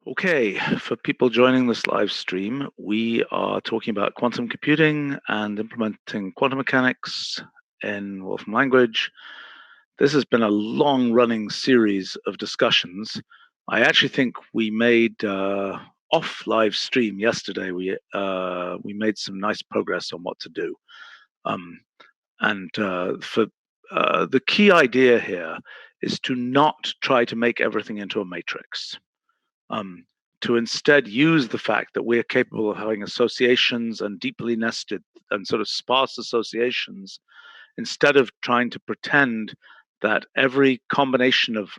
Okay, for people joining this live stream, we are talking about quantum computing and implementing quantum mechanics in Wolfram Language. This has been a long-running series of discussions. I actually think we made off live stream yesterday. We made some nice progress on what to do, for the key idea here is to not try to make everything into a matrix. To instead use the fact that we're capable of having associations and deeply nested and sort of sparse associations, instead of trying to pretend that every combination of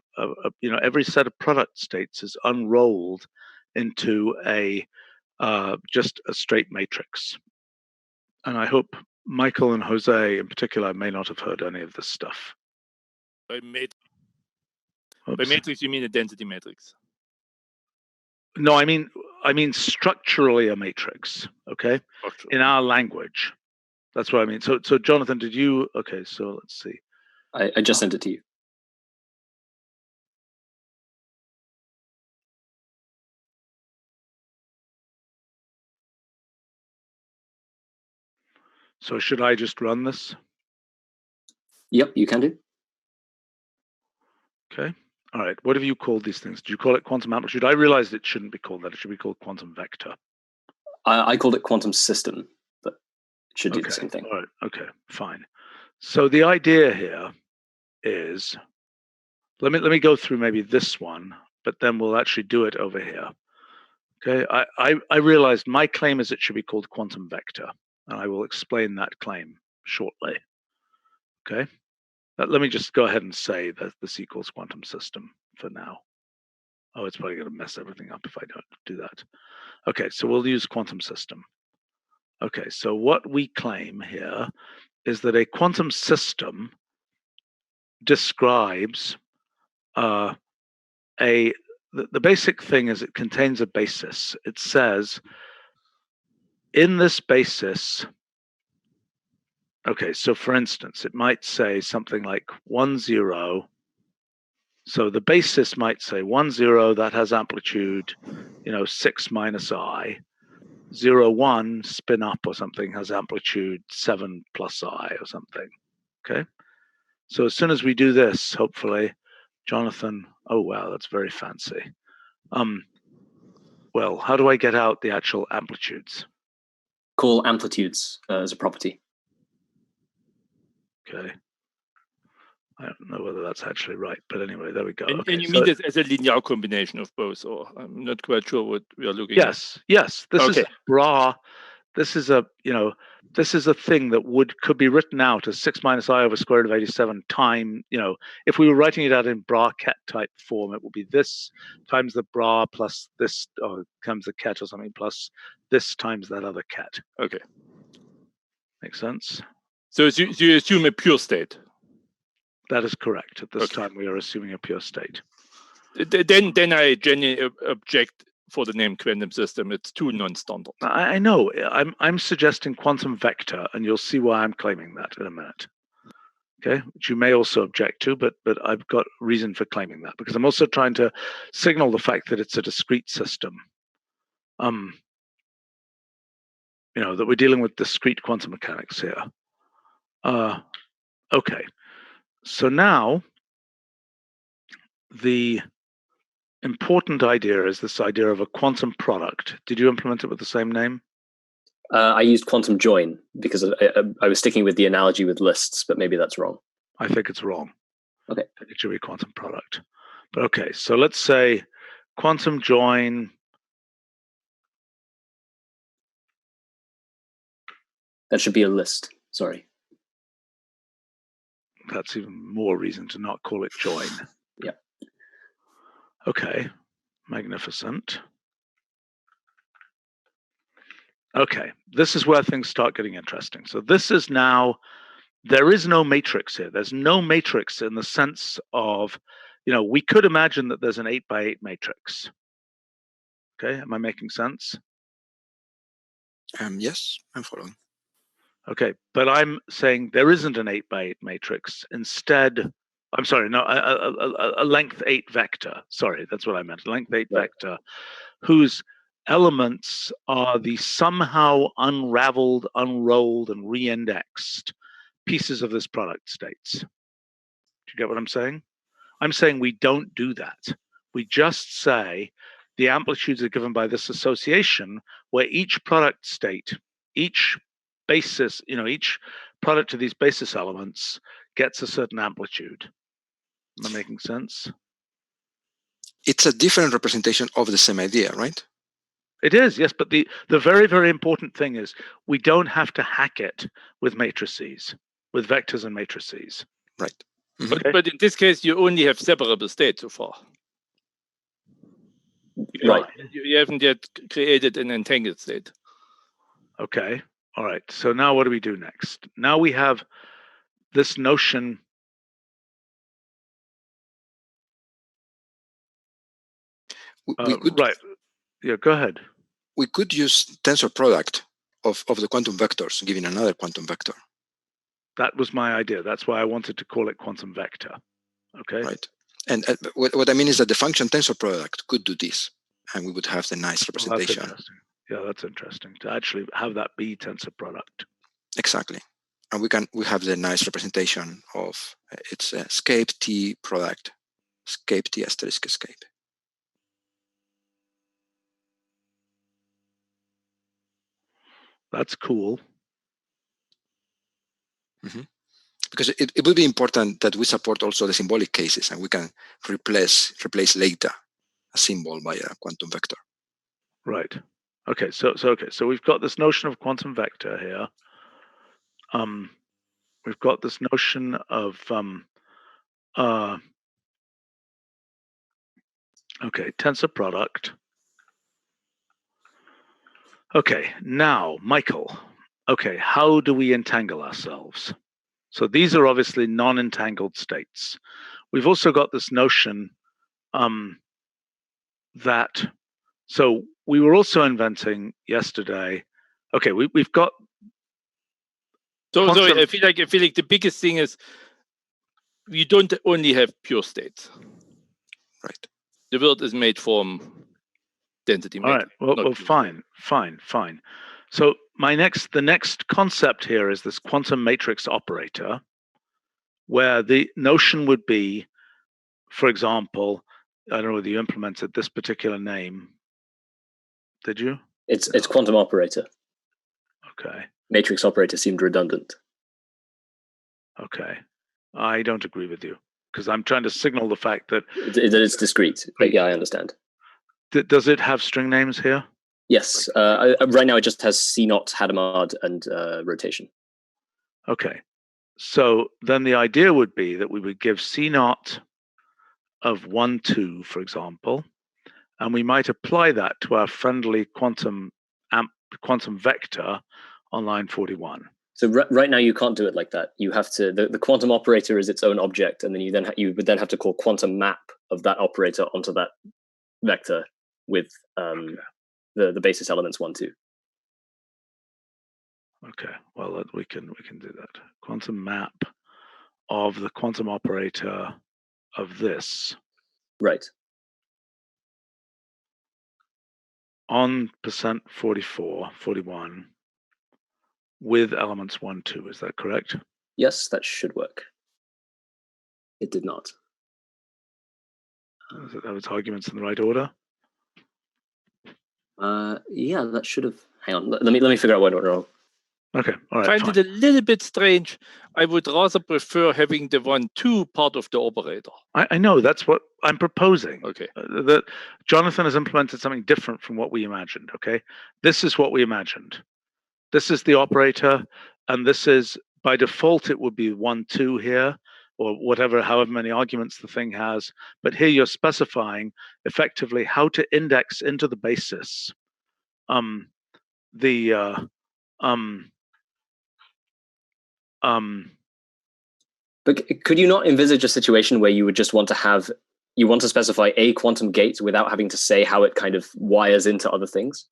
every set of product states is unrolled into just a straight matrix. And I hope Michael and Jose in particular may not have heard any of this stuff. By matrix, you mean a density matrix? No, I mean structurally a matrix. Okay, in our language, that's what I mean. So Jonathan, did you? Okay, so let's see. I just sent it to you. So should I just run this? Yep, you can do. Okay. All right. What have you called these things? Did you call it quantum amplitude? I realized it shouldn't be called that. It should be called quantum vector. I called it quantum system, but it should do the same thing. All right. Okay. Fine. So the idea here is, let me go through maybe this one, but then we'll actually do it over here. Okay. I realized my claim is it should be called quantum vector, and I will explain that claim shortly. Okay. Let me just go ahead and say that this equals quantum system for now. Oh, it's probably going to mess everything up if I don't do that. Okay, so we'll use quantum system. Okay, so what we claim here is that a quantum system describes the basic thing is it contains a basis. It says in this basis, okay, so for instance, it might say something like 1, 0. So the basis might say 1, 0, that has amplitude, 6 minus I. 0, 1, spin up or something, has amplitude 7 plus I or something. Okay. So as soon as we do this, hopefully, Jonathan, oh wow, that's very fancy. Well, how do I get out the actual amplitudes? Call amplitudes as a property. Okay. I don't know whether that's actually right, but anyway, there we go. And, okay, and you mean this as a linear combination of both, or I'm not quite sure what we are looking at. Yes. This is bra. This is a thing that could be written out as 6 minus I over square root of 87 time, if we were writing it out in bra ket type form, it would be this times the bra plus this, or times the ket or something, plus this times that other ket. Okay. Makes sense? So you assume a pure state? That is correct. At this time, we are assuming a pure state. Then I genuinely object for the name quantum system. It's too non-standard. I know. I'm suggesting quantum vector, and you'll see why I'm claiming that in a minute. Okay, which you may also object to, but I've got reason for claiming that because I'm also trying to signal the fact that it's a discrete system. That we're dealing with discrete quantum mechanics here. Okay, so now the important idea is this idea of a quantum product. Did you implement it with the same name? I used quantum join because I was sticking with the analogy with lists, but maybe that's wrong. I think it's wrong. Okay. It should be quantum product. But okay, so let's say quantum join. That should be a list. Sorry. That's even more reason to not call it join. Yeah. Okay, magnificent. Okay, this is where things start getting interesting. So this is now, there is no matrix here. There's no matrix in the sense of, we could imagine that there's an 8 by 8 matrix. Okay, am I making sense? Yes, I'm following. Okay, but I'm saying there isn't an 8 by 8 matrix. Instead, I'm sorry, no, a length 8 vector. Sorry, that's what I meant. Length 8 Right. vector, whose elements are the somehow unraveled, unrolled, and re-indexed pieces of this product states. Do you get what I'm saying? I'm saying we don't do that. We just say the amplitudes are given by this association, where each product state, each basis, each product of these basis elements gets a certain amplitude. Am I making sense? It's a different representation of the same idea, right? It is, yes, but the very, very important thing is we don't have to hack it with matrices, with vectors and matrices. Right. Okay. But in this case, you only have separable states so far. Right. You haven't yet created an entangled state. Okay. All right. So now what do we do next? Now we have this notion. We could, right. Yeah, go ahead. We could use tensor product of the quantum vectors, giving another quantum vector. That was my idea. That's why I wanted to call it quantum vector. Okay. Right. And what I mean is that the function tensor product could do this, and we would have the nice representation. That's interesting. Yeah, that's interesting to actually have that be tensor product. Exactly. And we have the nice representation of its escape T product, escape T asterisk escape. That's cool. Mm-hmm. Because it would be important that we support also the symbolic cases, and we can replace later a symbol by a quantum vector. Right. Okay. So we've got this notion of quantum vector here. We've got this notion of tensor product. Okay, now Michael. Okay, how do we entangle ourselves? So these are obviously non-entangled states. We've also got this notion that, so we were also inventing yesterday. Okay, we've got. So I feel like the biggest thing is we don't only have pure states. Right. The world is made from density. All right. Well, fine. So the next concept here is this quantum matrix operator, where the notion would be, for example, I don't know whether you implemented this particular name. Did you? It's quantum operator. Okay. Matrix operator seemed redundant. Okay. I don't agree with you, because I'm trying to signal the fact that it's discrete. Yeah, I understand. Does it have string names here? Yes. Right now it just has C0, Hadamard, and rotation. Okay. So then the idea would be that we would give C0 of 1, 2, for example, and we might apply that to our friendly quantum vector on line 41. So right now you can't do it like that. You have to, the quantum operator is its own object, and then you would then have to call quantum map of that operator onto that vector with the basis elements 1, 2. Okay, well we can do that. Quantum map of the quantum operator of this. Right. On percent 44, 41 with elements 1, 2. Is that correct? Yes, that should work. It did not. Does it have its arguments in the right order? Yeah, that should have. Hang on. Let me figure out what went wrong. Okay, all right. I find it a little bit strange. I would rather prefer having the 1, 2 part of the operator. I know, that's what I'm proposing. Okay. That Jonathan has implemented something different from what we imagined. Okay, this is what we imagined. This is the operator, and this is, by default, it would be 1, 2 here, or whatever, however many arguments the thing has. But here you're specifying effectively how to index into the basis But could you not envisage a situation where you would just want to specify a quantum gate without having to say how it kind of wires into other things?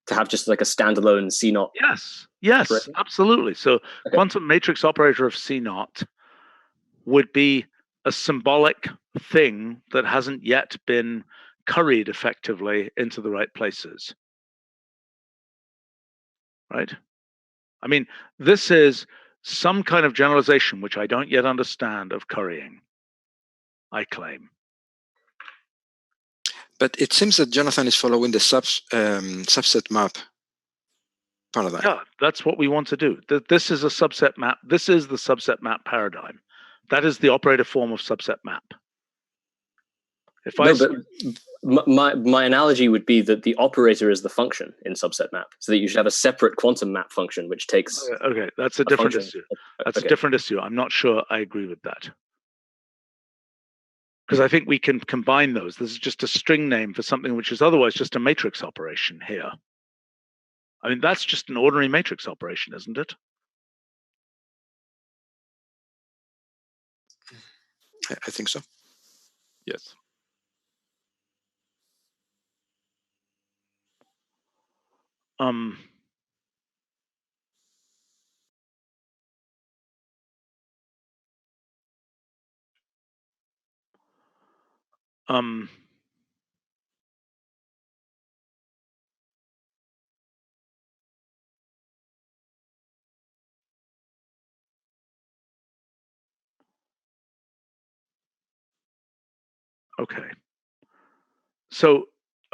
To have just like a standalone C0? Yes, absolutely. So quantum matrix operator of C0 would be a symbolic thing that hasn't yet been curried effectively into the right places. Right? I mean, this is some kind of generalization which I don't yet understand of currying, I claim. But it seems that Jonathan is following the subset map paradigm. Yeah, that's what we want to do. This is a subset map. This is the subset map paradigm. That is the operator form of subset map. If I my analogy would be that the operator is the function in subset map, so that you should have a separate quantum map function which takes. Okay, that's a different issue. That's a different issue. I'm not sure I agree with that. Because I think we can combine those. This is just a string name for something which is otherwise just a matrix operation here. I mean, that's just an ordinary matrix operation, isn't it? I think so. Yes.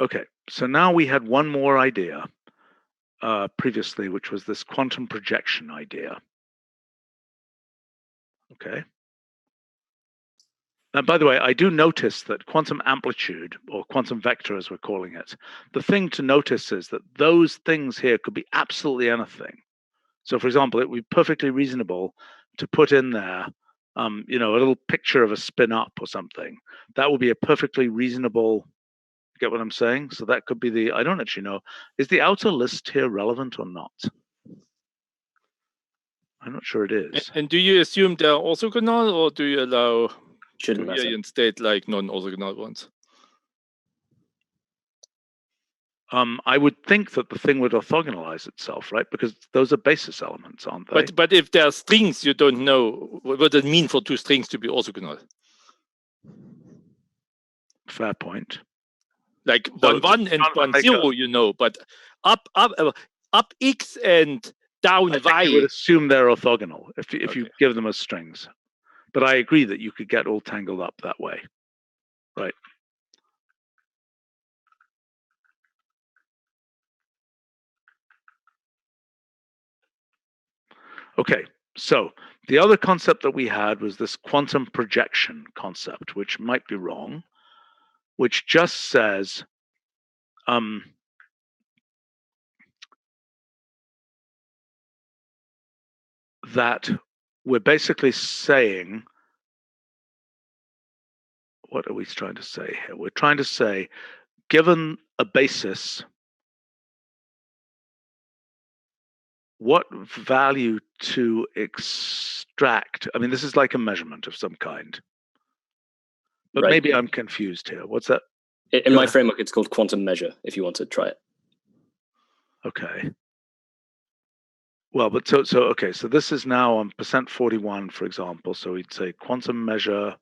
Okay. So now we had one more idea previously, which was this quantum projection idea. Okay. Now, by the way, I do notice that quantum amplitude, or quantum vector as we're calling it, the thing to notice is that those things here could be absolutely anything. So, for example, it would be perfectly reasonable to put in there, a little picture of a spin up or something. That would be a perfectly reasonable. Get what I'm saying? So that could be I don't actually know. Is the outer list here relevant or not? I'm not sure it is. And do you assume they're orthogonal, or do you allow Shouldn't matter. covariant state like non-orthogonal ones? I would think that the thing would orthogonalize itself, right? Because those are basis elements, aren't they? But if there are strings, you don't know what does it mean for two strings to be orthogonal. Fair point. Like 1, 1 and 1, 0, you know, but up x and down y. You would assume they're orthogonal if you give them as strings. But I agree that you could get all tangled up that way. Right. Okay, so the other concept that we had was this quantum projection concept, which might be wrong, which just says that we're basically saying, what are we trying to say here? We're trying to say, given a basis, what value to extract? I mean, this is like a measurement of some kind. But right. Maybe I'm confused here. What's that? In my framework, it's called quantum measure, if you want to try it. Okay. Well, but so this is now on %41, for example. So we'd say quantum measure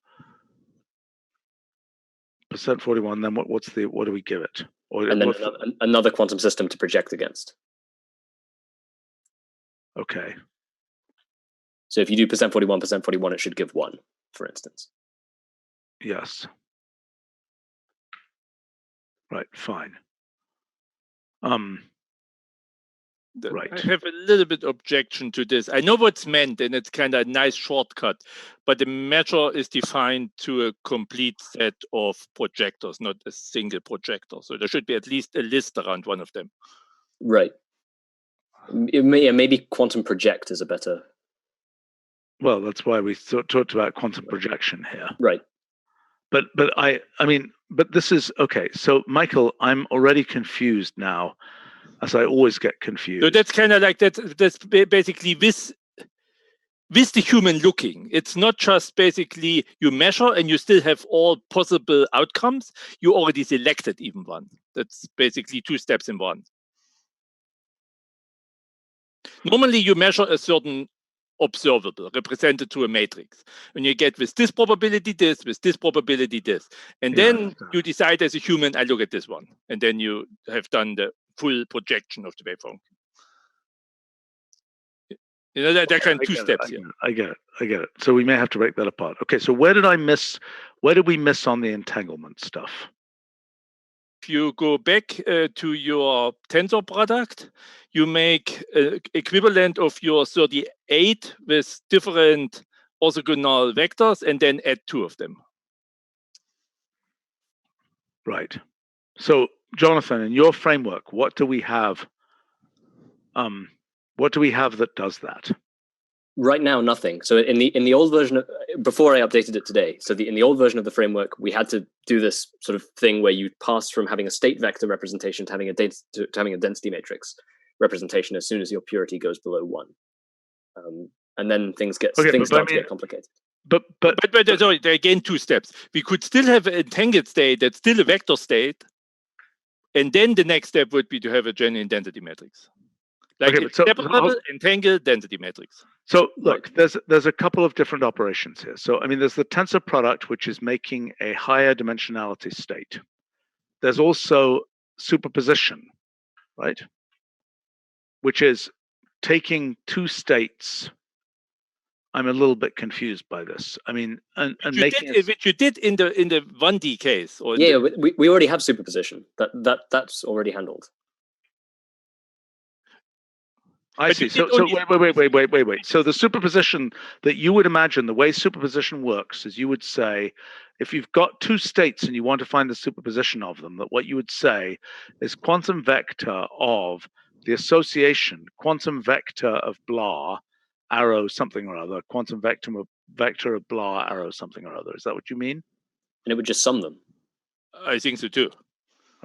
%41. Then what do we give it? And then another quantum system to project against. Okay. So if you do %41, it should give 1, for instance. Yes. Right. Fine. Right. I have a little bit objection to this. I know what's meant, and it's kind of a nice shortcut, but the measure is defined to a complete set of projectors, not a single projector. So there should be at least a list around one of them. Right. Maybe quantum project is a better. Well, that's why we talked about quantum projection here. Right. But this is okay. So Michael, I'm already confused now, as I always get confused. So that's kind of like that's basically with the human looking. It's not just basically you measure and you still have all possible outcomes. You already selected even one. That's basically 2 steps in one. Normally you measure a certain observable, represented through a matrix. And you get with this probability this, with this probability this. And then you decide as a human, I look at this one. And then you have done the full projection of the waveform. You know, there are kind of two steps here. I get it. So we may have to break that apart. Okay, so where did we miss on the entanglement stuff? If you go back to your tensor product, you make equivalent of your 38 with different orthogonal vectors and then add 2 of them. Right. So, Jonathan, in your framework, what do we have? What do we have that does that? Right now, nothing. So in the old version, before I updated it today, so in the old version of the framework, we had to do this sort of thing where you pass from having a state vector representation to having a density matrix representation as soon as your purity goes below 1, and then things start to get complicated. But sorry, there are again 2 steps. We could still have an entangled state that's still a vector state, and then the next step would be to have a genuine density matrix. Like separable, entangled density matrix. So look, there's a couple of different operations here. So I mean, there's the tensor product, which is making a higher dimensionality state. There's also superposition, right? Which is taking 2 states. I'm a little bit confused by this. I mean, which you did in the 1D case, or we already have superposition. That's already handled. I see. So wait. So the superposition that you would imagine, the way superposition works is you would say, if you've got 2 states and you want to find the superposition of them, that what you would say is quantum vector of the association, quantum vector of blah, arrow something or other, quantum vector of blah, arrow something or other. Is that what you mean? And it would just sum them. I think so too.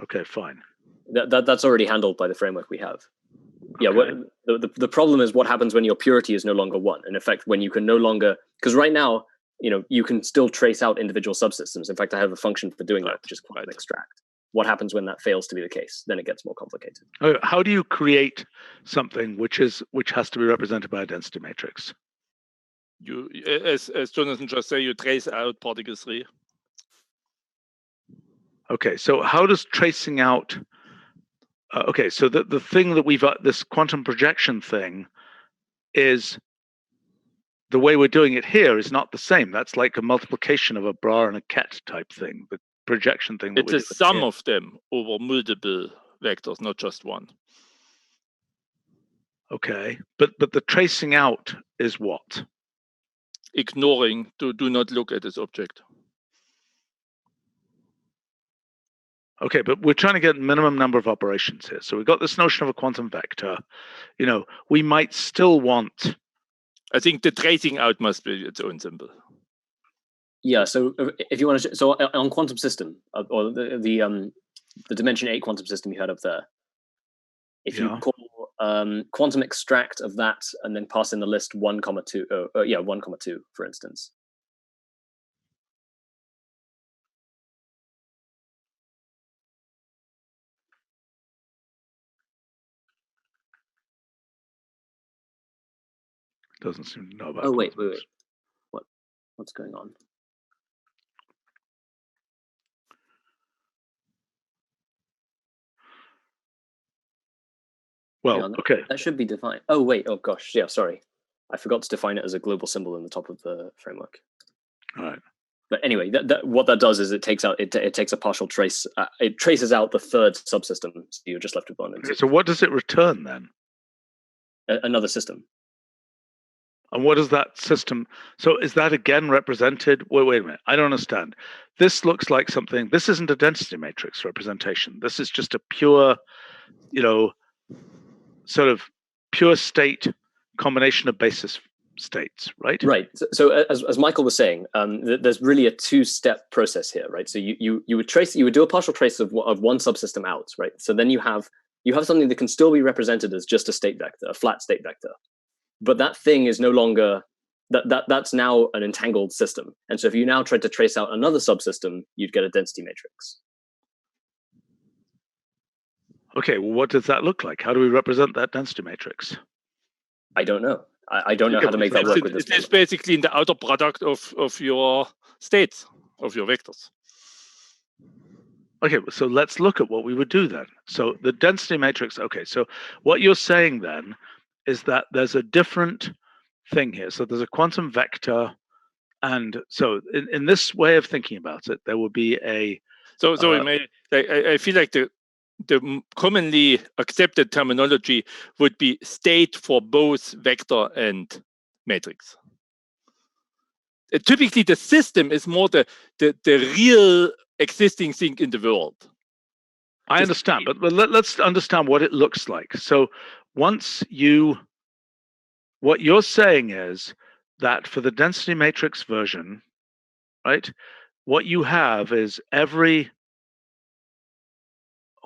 Okay, fine. That's already handled by the framework we have. Yeah, Okay. The problem is what happens when your purity is no longer 1. In effect, when you can no longer, because right now, you can still trace out individual subsystems. In fact, I have a function for doing that, which is quantum extract. What happens when that fails to be the case? Then it gets more complicated. How do you create something which has to be represented by a density matrix? You, as Jonathan just said, you trace out particle 3. Okay, so how does tracing out? Okay, so the thing that we've got, this quantum projection thing, is the way we're doing it here is not the same. That's like a multiplication of a bra and a ket type thing. The projection thing. It's a sum of them over multiple vectors, not just one. Okay, but the tracing out is what? Ignoring, do not look at this object. Okay, but we're trying to get minimum number of operations here. So we've got this notion of a quantum vector. We might still want. I think the tracing out must be its own symbol. Yeah. So if you want to, so on quantum system or the dimension 8 quantum system you had up there, if you call quantum extract of that and then pass in the list 1, 2, 1, 2, for instance. Doesn't seem to know about. Oh wait. What's going on? Well, okay. That should be defined. Oh wait. Oh gosh. Yeah. Sorry, I forgot to define it as a global symbol in the top of the framework. All right. But anyway, what that does is it takes a partial trace. It traces out the 3rd subsystem, so you're just left with 1. Okay, so what does it return then? Another system. And what is that system? So is that again represented? Wait a minute. I don't understand. This looks like something. This isn't a density matrix representation. This is just a pure, sort of pure state combination of basis states, right? Right. So as Michael was saying, there's really a 2-step process here, right? So you would do a partial trace of one subsystem out, right? So then you have something that can still be represented as just a state vector, a flat state vector. But that thing is no longer that's now an entangled system. And so if you now tried to trace out another subsystem, you'd get a density matrix. Okay, well, what does that look like? How do we represent that density matrix? I don't know. I don't know how to make that work with this. It is basically in the outer product of your states, of your vectors. Okay, so let's look at what we would do then. So the density matrix, okay, so what you're saying then is that there's a different thing here. So there's a quantum vector, and so in this way of thinking about it, there will be a... So I feel like the commonly accepted terminology would be state for both vector and matrix. Typically, the system is more the real existing thing in the world. I understand, but let's understand what it looks like. So what you're saying is that for the density matrix version, right, what you have is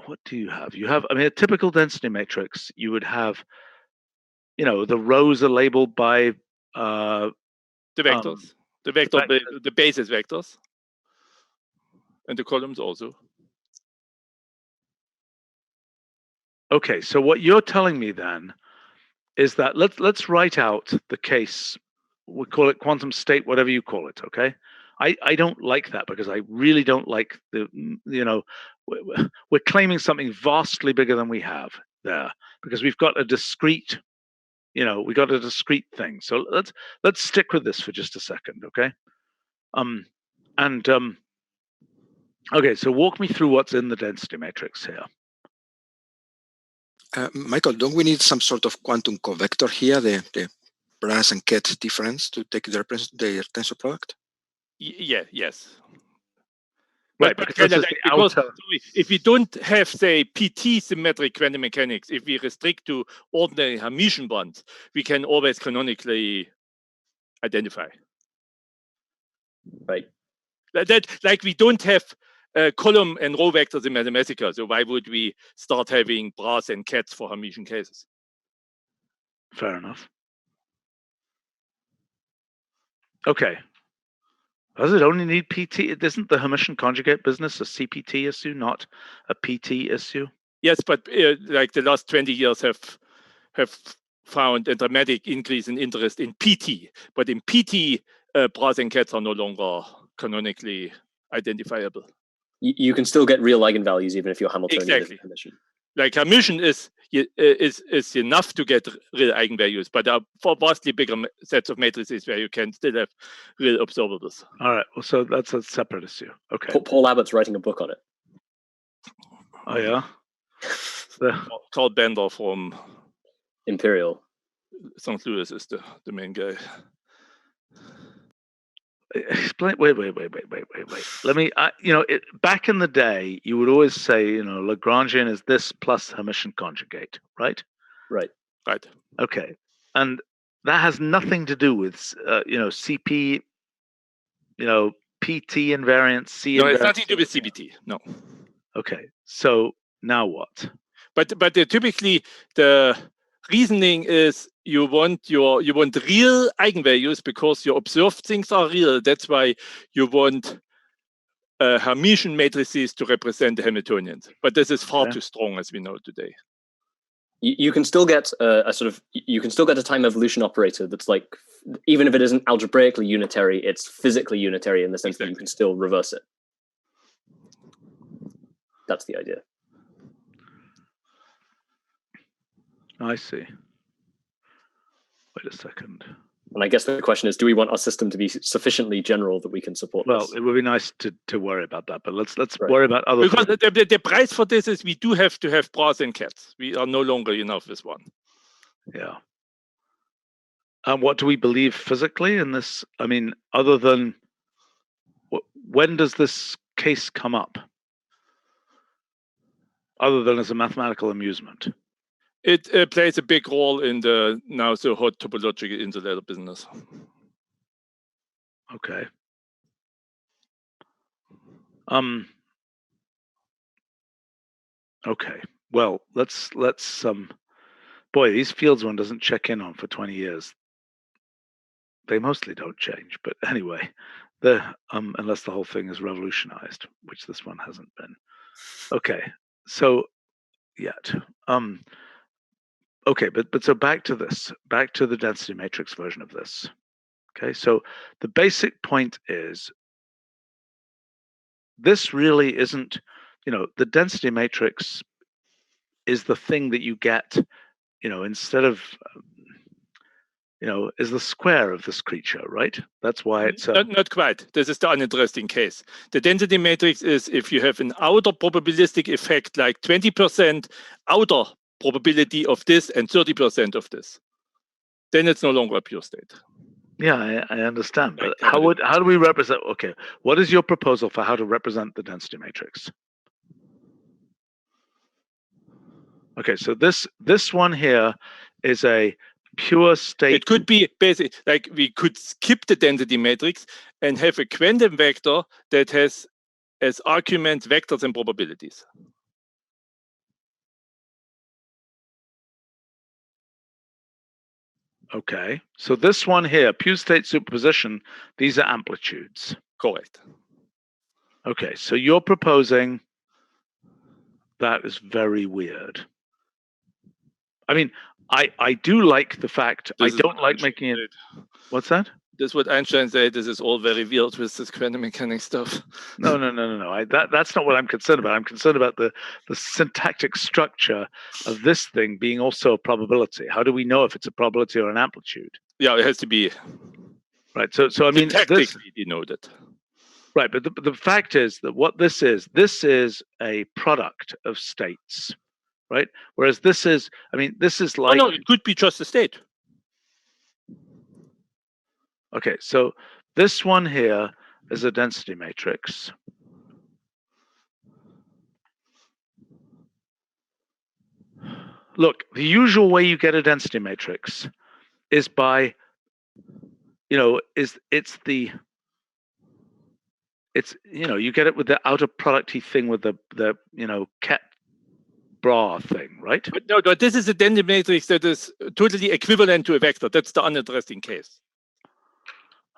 what do you have? You have, I mean, a typical density matrix, you would have, the rows are labeled by the vectors, the basis vectors, and the columns also. Okay, so what you're telling me then is that let's write out the case. We call it quantum state, whatever you call it. Okay, I don't like that because I really don't like we're claiming something vastly bigger than we have there because we've got a discrete, thing. So let's stick with this for just a second, okay? Okay, so walk me through what's in the density matrix here. Michael, don't we need some sort of quantum covector here, the Brass and Ket difference to take their tensor product? Yes. Right, because if we don't have, say, PT symmetric quantum mechanics, if we restrict to ordinary Hermitian bonds, we can always canonically identify. Right. That like we don't have column and row vectors in Mathematica, so why would we start having Brass and Kets for Hermitian cases? Fair enough. Okay. Does it only need PT? Isn't the Hermitian conjugate business a CPT issue, not a PT issue? Yes, but like the last 20 years have found a dramatic increase in interest in PT. But in PT, Brass and Kets are no longer canonically identifiable. You can still get real eigenvalues even if you're Hamiltonian. Exactly. Like Hermitian is enough to get real eigenvalues, but there are for vastly bigger sets of matrices where you can still have real observables. All right. Well, so that's a separate issue. Okay. Paul Abbott's writing a book on it. Oh yeah. Carl Bender from Imperial. St. Louis is the main guy. Explain. Wait. Let me. Back in the day, you would always say, Lagrangian is this plus Hermitian conjugate, right? Right. Okay, and that has nothing to do with, CP, PT invariance, C. No, invariance. it's nothing to do with CPT. No. Okay, so now what? But typically the reasoning is you want real eigenvalues because your observed things are real. That's why you want Hermitian matrices to represent the Hamiltonians. But this is far too strong, as we know today. You can still get a time evolution operator that's like, even if it isn't algebraically unitary, it's physically unitary in the sense that you can still reverse it. That's the idea. I see. Wait a second. And I guess the question is, do we want our system to be sufficiently general that we can support this? Well, it would be nice to worry about that, but let's worry about other because things. The price for this is we do have to have Brass and Kets. We are no longer enough with one. Yeah. And what do we believe physically in this? I mean, other than when does this case come up? Other than as a mathematical amusement? It plays a big role in the now so hot topological insulator business. Okay. Okay. Well, let's boy, these fields one doesn't check in on for 20 years. They mostly don't change, but anyway, unless the whole thing is revolutionized, which this one hasn't been. Okay. So yet. Okay, but so back to the density matrix version of this. Okay, so the basic point is this really isn't, the density matrix is the thing that you get, instead of, is the square of this creature, right? That's why it's not quite. This is the uninteresting case. The density matrix is if you have an outer probabilistic effect, like 20% outer probability of this and 30% of this, then it's no longer a pure state. Yeah, I understand. But how do we represent? Okay, what is your proposal for how to represent the density matrix? Okay, so this one here is a pure state. It could be basically like we could skip the density matrix and have a quantum vector that has as argument vectors and probabilities. Okay, so this one here, pure state superposition, these are amplitudes. Correct. Okay, so you're proposing that is very weird. I mean, I do like the fact, I don't like making it. What's that? This is what Einstein said. This is all very weird with this quantum mechanics stuff. No. That's not what I'm concerned about. I'm concerned about the syntactic structure of this thing being also a probability. How do we know if it's a probability or an amplitude? Yeah, it has to be. Right. So I mean, syntactically denoted. Right, but the fact is that what this is a product of states, right? Whereas this is like. No, it could be just a state. Okay, so this one here is a density matrix. Look, the usual way you get a density matrix is by, you get it with the outer producty thing with the cat bra thing, right? But this is a density matrix that is totally equivalent to a vector. That's the uninteresting case.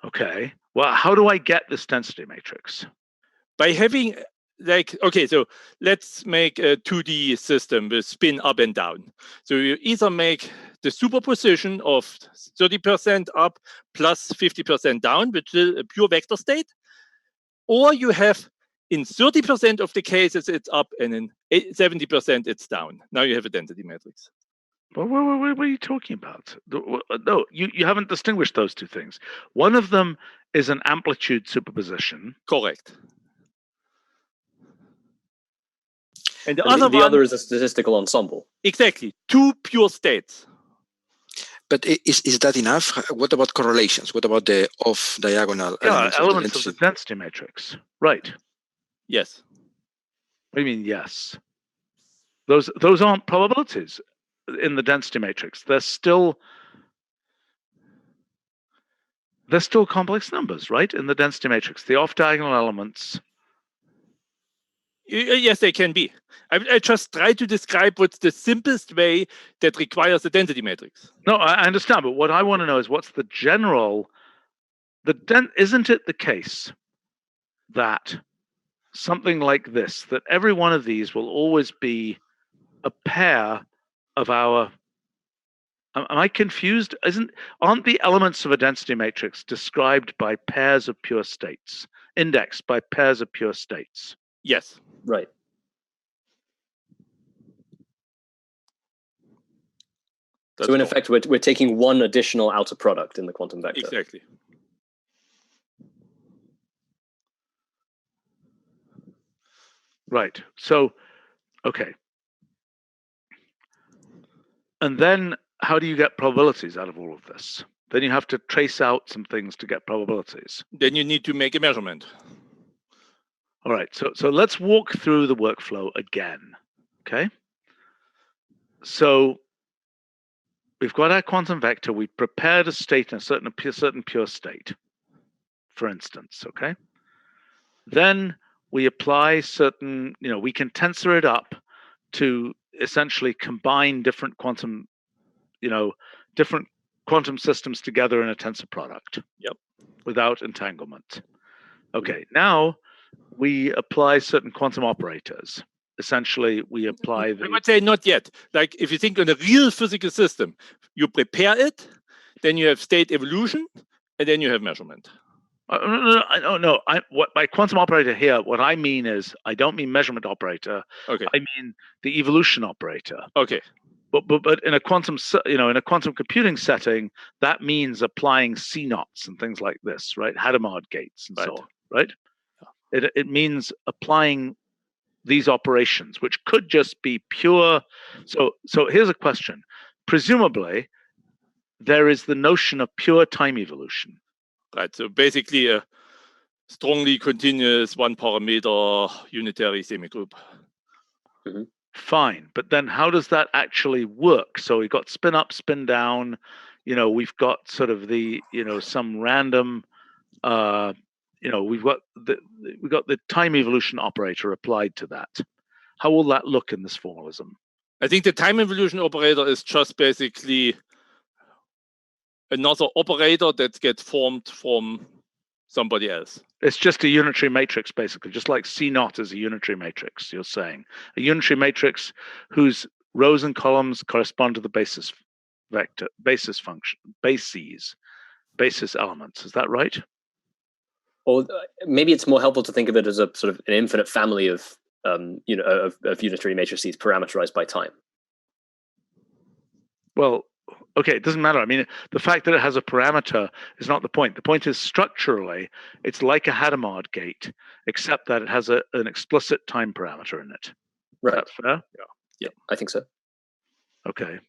Okay. Well, how do I get this density matrix? By having so let's make a 2D system with spin up and down. So you either make the superposition of 30% up plus 50% down, which is a pure vector state, or you have in 30% of the cases it's up and in 70% it's down. Now you have a density matrix. What are you talking about? No, you haven't distinguished those two things. One of them is an amplitude superposition. Correct. And the other is a statistical ensemble. Exactly. Two pure states. But is that enough? What about correlations? What about the off-diagonal elements of the density matrix? Right. Yes. What do you mean, yes? Those aren't probabilities in the density matrix. They're still complex numbers, right? In the density matrix, the off-diagonal elements. Yes, they can be. I just try to describe what's the simplest way that requires a density matrix. No, I understand, but what I want to know is what's the general. Isn't it the case that something like this, that every one of these will always be a pair of our. Am I confused? Aren't the elements of a density matrix described by pairs of pure states, indexed by pairs of pure states? Yes. Right. So in effect, we're taking one additional outer product in the quantum vector. Exactly. Right. So, okay. And then how do you get probabilities out of all of this? Then you have to trace out some things to get probabilities. Then you need to make a measurement. All right. So let's walk through the workflow again. Okay. So we've got our quantum vector. We prepared a state in a certain pure state, for instance. Okay. Then we apply certain, we can tensor it up to essentially combine different quantum systems together in a tensor product. Yep. Without entanglement. Okay, now we apply certain quantum operators. essentially we apply I the. would say not yet. Like if you think on a real physical system, you prepare it, then you have state evolution, and then you have measurement. No. What by quantum operator here? What I mean is, I don't mean measurement operator. Okay. I mean the evolution operator. Okay. But in a quantum, in a quantum computing setting, that means applying C-naughts and things like this, right? Hadamard gates and so on, right? It means applying these operations, which could just be pure. So here's a question. Presumably, there is the notion of pure time evolution. Right. So basically a strongly continuous one parameter unitary semigroup. Mm-hmm. Fine, but then how does that actually work? So we've got spin up, spin down. We've got sort of the some random. We've got the time evolution operator applied to that. How will that look in this formalism? I think the time evolution operator is just basically another operator that gets formed from somebody else. It's just a unitary matrix, basically, just like C0 is a unitary matrix, you're saying. A unitary matrix whose rows and columns correspond to the basis vector, basis function, basis elements. Is that right? Or maybe it's more helpful to think of it as a sort of an infinite family of unitary matrices parameterized by time. Well, okay, it doesn't matter. I mean, the fact that it has a parameter is not the point. The point is structurally, it's like a Hadamard gate, except that it has an explicit time parameter in it. Right. Is that fair? Yeah, I think so. Okay.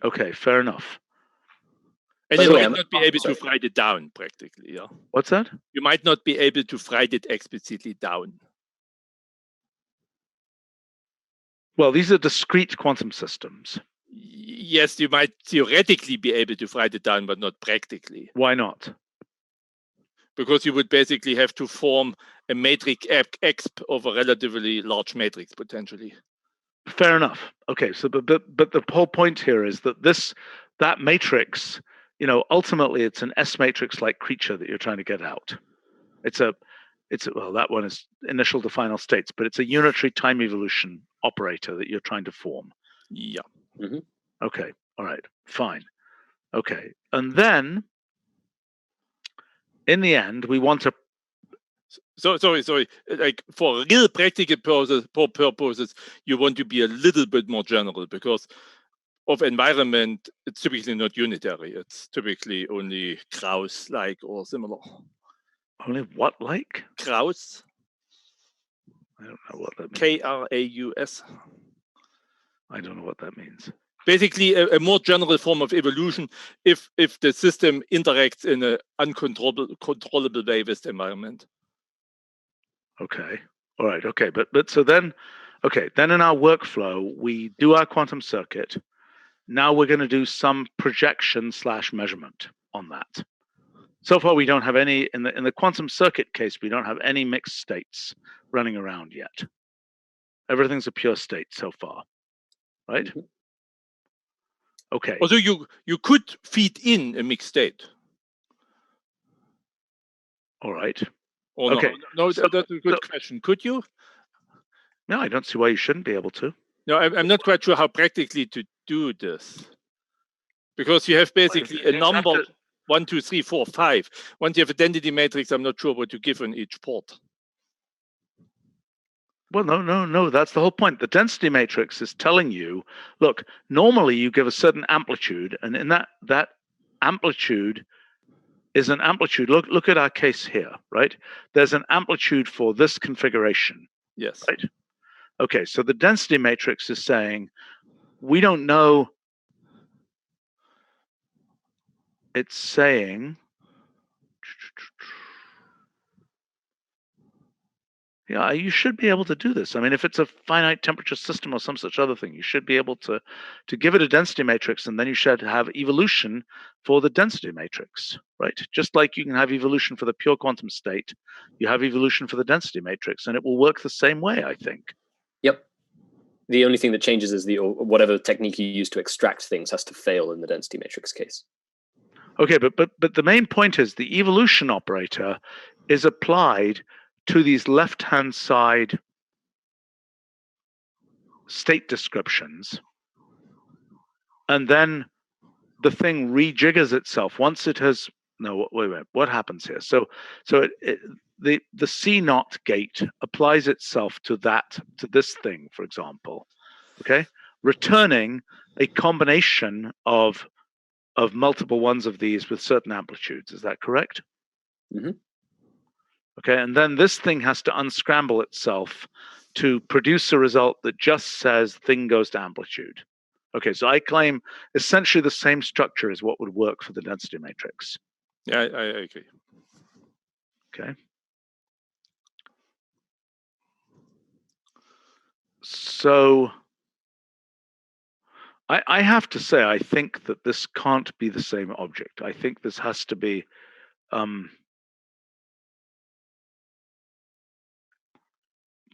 Okay, fair enough. And you might not be able to write it down practically. Yeah. What's that? You might not be able to write it explicitly down. Well, these are discrete quantum systems. Yes, you might theoretically be able to write it down, but not practically. Why not? Because you would basically have to form a matrix exp of a relatively large matrix potentially. Fair enough. Okay, so but the whole point here is that that matrix, ultimately it's an S matrix-like creature that you're trying to get out. Well, that one is initial to final states, but it's a unitary time evolution operator that you're trying to form. Yeah. Mm-hmm. Okay. All right. Fine. Okay. And then, in the end, we want to. Sorry. Like for real practical purposes, you want to be a little bit more general because of environment. It's typically not unitary. It's typically only Kraus-like or similar. Only what like? Kraus. I don't know what that means. Kraus. I don't know what that means. Basically, a more general form of evolution if the system interacts in an uncontrollable way with the environment. Okay. All right. Okay. But so then, then in our workflow, we do our quantum circuit. Now we're going to do some projection / measurement on that. So far, we don't have any in the quantum circuit case. We don't have any mixed states running around yet. Everything's a pure state so far, right? Mm-hmm. Okay. Although you could feed in a mixed state. All right. Or okay. No, that's a good question. Could you? No, I don't see why you shouldn't be able to. No, I'm not quite sure how practically to do this. Because you have basically a number 1, 2, 3, 4, 5. Once you have a density matrix, I'm not sure what to give on each port. Well, no. That's the whole point. The density matrix is telling you, look, normally you give a certain amplitude, and in that amplitude is an amplitude. Look at our case here, right? There's an amplitude for this configuration. Yes. Right. Okay, so the density matrix is saying, we don't know. It's saying, yeah, you should be able to do this. I mean, if it's a finite temperature system or some such other thing, you should be able to give it a density matrix, and then you should have evolution for the density matrix, right? Just like you can have evolution for the pure quantum state, you have evolution for the density matrix, and it will work the same way, I think. Yep. The only thing that changes is whatever technique you use to extract things has to fail in the density matrix case. Okay, but the main point is the evolution operator is applied to these left-hand side state descriptions, and then the thing rejiggers itself once it has. No, wait a minute. What happens here? So the C0 gate applies itself to this thing, for example. Okay, returning a combination of multiple ones of these with certain amplitudes. Is that correct? Mm-hmm. Okay, and then this thing has to unscramble itself to produce a result that just says thing goes to amplitude. Okay, so I claim essentially the same structure is what would work for the density matrix. Yeah, I agree. Okay. So I have to say, I think that this can't be the same object. I think this has to be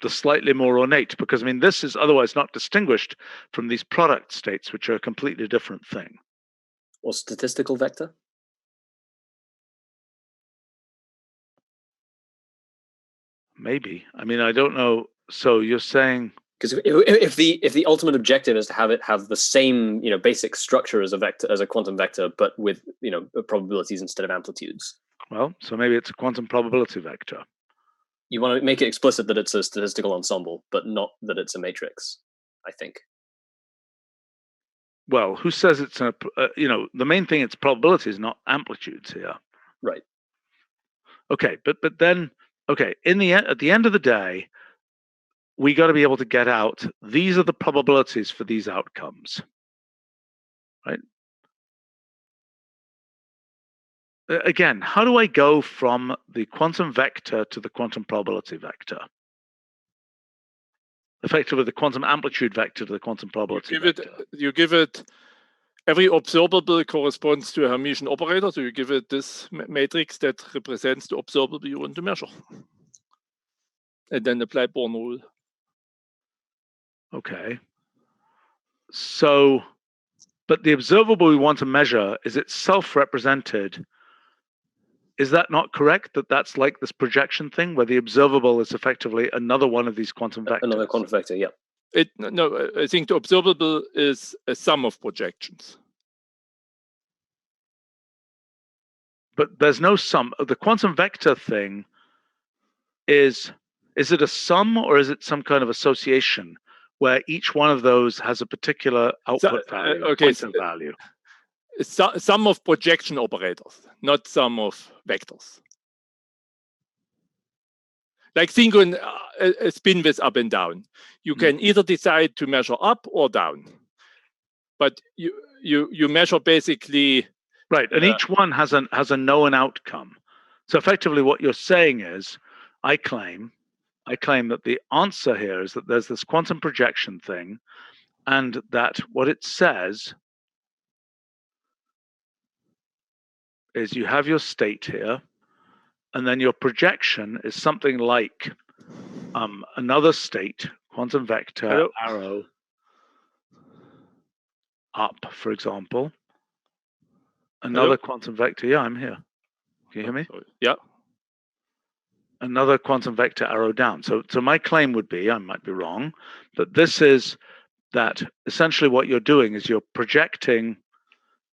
the slightly more ornate, because I mean, this is otherwise not distinguished from these product states, which are a completely different thing. Or statistical vector? Maybe. I mean, I don't know. So you're saying, because if the ultimate objective is to have it have the same basic structure as a vector, as a quantum vector, but with probabilities instead of amplitudes. Well, so maybe it's a quantum probability vector. You want to make it explicit that it's a statistical ensemble, but not that it's a matrix, I think. Well, who says it's the main thing, it's probabilities, not amplitudes here. Right. Okay, but then, okay, at the end of the day, we got to be able to get out, these are the probabilities for these outcomes, right? Again, how do I go from the quantum vector to the quantum probability vector? Effectively, the quantum amplitude vector to the quantum probability vector. You give it, every observable corresponds to a Hermitian operator, so you give it this matrix that represents the observable you want to measure. And then apply Born rule. Okay. So, but the observable we want to measure, is it self-represented? Is that not correct? That's like this projection thing where the observable is effectively another one of these quantum vectors? Another quantum vector, yeah. No, I think the observable is a sum of projections. But there's no sum. The quantum vector thing is it a sum or is it some kind of association where each one of those has a particular output value, pointer value? Sum of projection operators, not sum of vectors. Like think on a spin with up and down. You can either decide to measure up or down, but you measure basically right, and each one has a known outcome. So effectively, what you're saying is, I claim that the answer here is that there's this quantum projection thing, and that what it says is you have your state here, and then your projection is something like another state, quantum vector, arrow, up, for example. Another quantum vector. Yeah, I'm here. Can you hear me? Sorry. Yeah. Another quantum vector, arrow down. So my claim would be, I might be wrong, that this is that essentially what you're doing is you're projecting,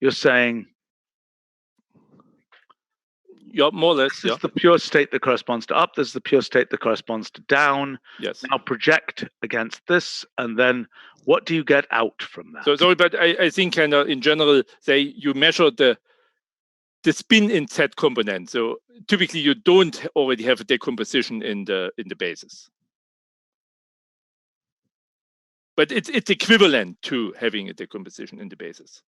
you're saying, yeah, more or less. This is the pure state that corresponds to up. This is the pure state that corresponds to down. Yes. Now project against this, and then what do you get out from that? So sorry, but I think kind of in general, say you measure the spin in Z component. So typically you don't already have a decomposition in the basis, but it's equivalent to having a decomposition in the basis.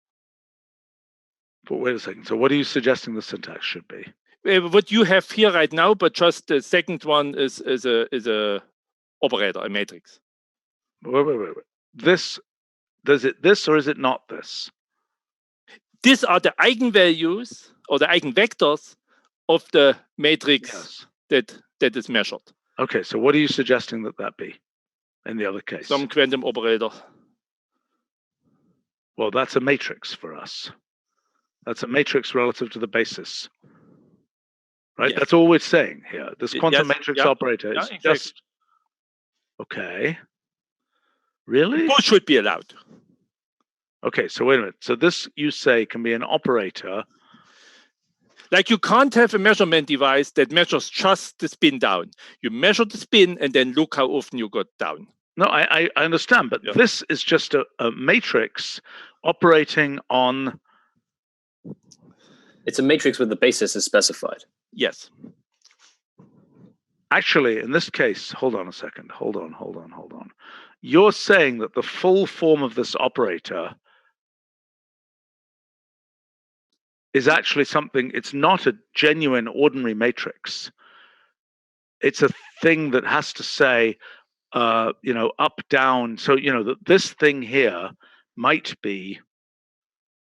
But wait a second. So what are you suggesting the syntax should be? What you have here right now, but just the second one is a operator, a matrix. Wait. This, does it this or is it not this? These are the eigenvalues or the eigenvectors of the matrix that is measured. Okay, so what are you suggesting that be in the other case? Some quantum operator. Well, that's a matrix for us. That's a matrix relative to the basis. Right? Yes. That's all we're saying here. This quantum matrix operator is just... Okay. Really? Both should be allowed. Okay, so wait a minute. So this, you say, can be an operator. Like you can't have a measurement device that measures just the spin down. You measure the spin and then look how often you got down. No, I understand, but this is just a matrix operating on. It's a matrix where the basis is specified. Yes. Actually, in this case, hold on a second. Hold on. You're saying that the full form of this operator is actually something, it's not a genuine ordinary matrix. It's a thing that has to say, up, down. So, that this thing here might be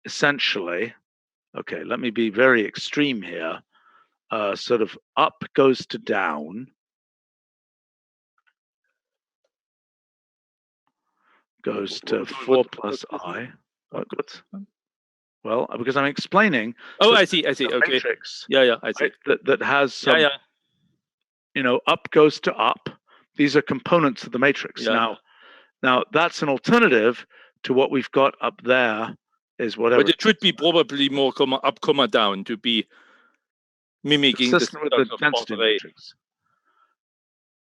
essentially, okay, let me be very extreme here, sort of up goes to down, goes to 4 plus I. Well, because I'm explaining. Oh, I see. Okay. Matrix, yeah, I see. Right, that has some, up goes to up. These are components of the matrix. Yeah. Now that's an alternative to what we've got up there is whatever. But it should be probably more up, down to be mimicking consistent with the density matrix.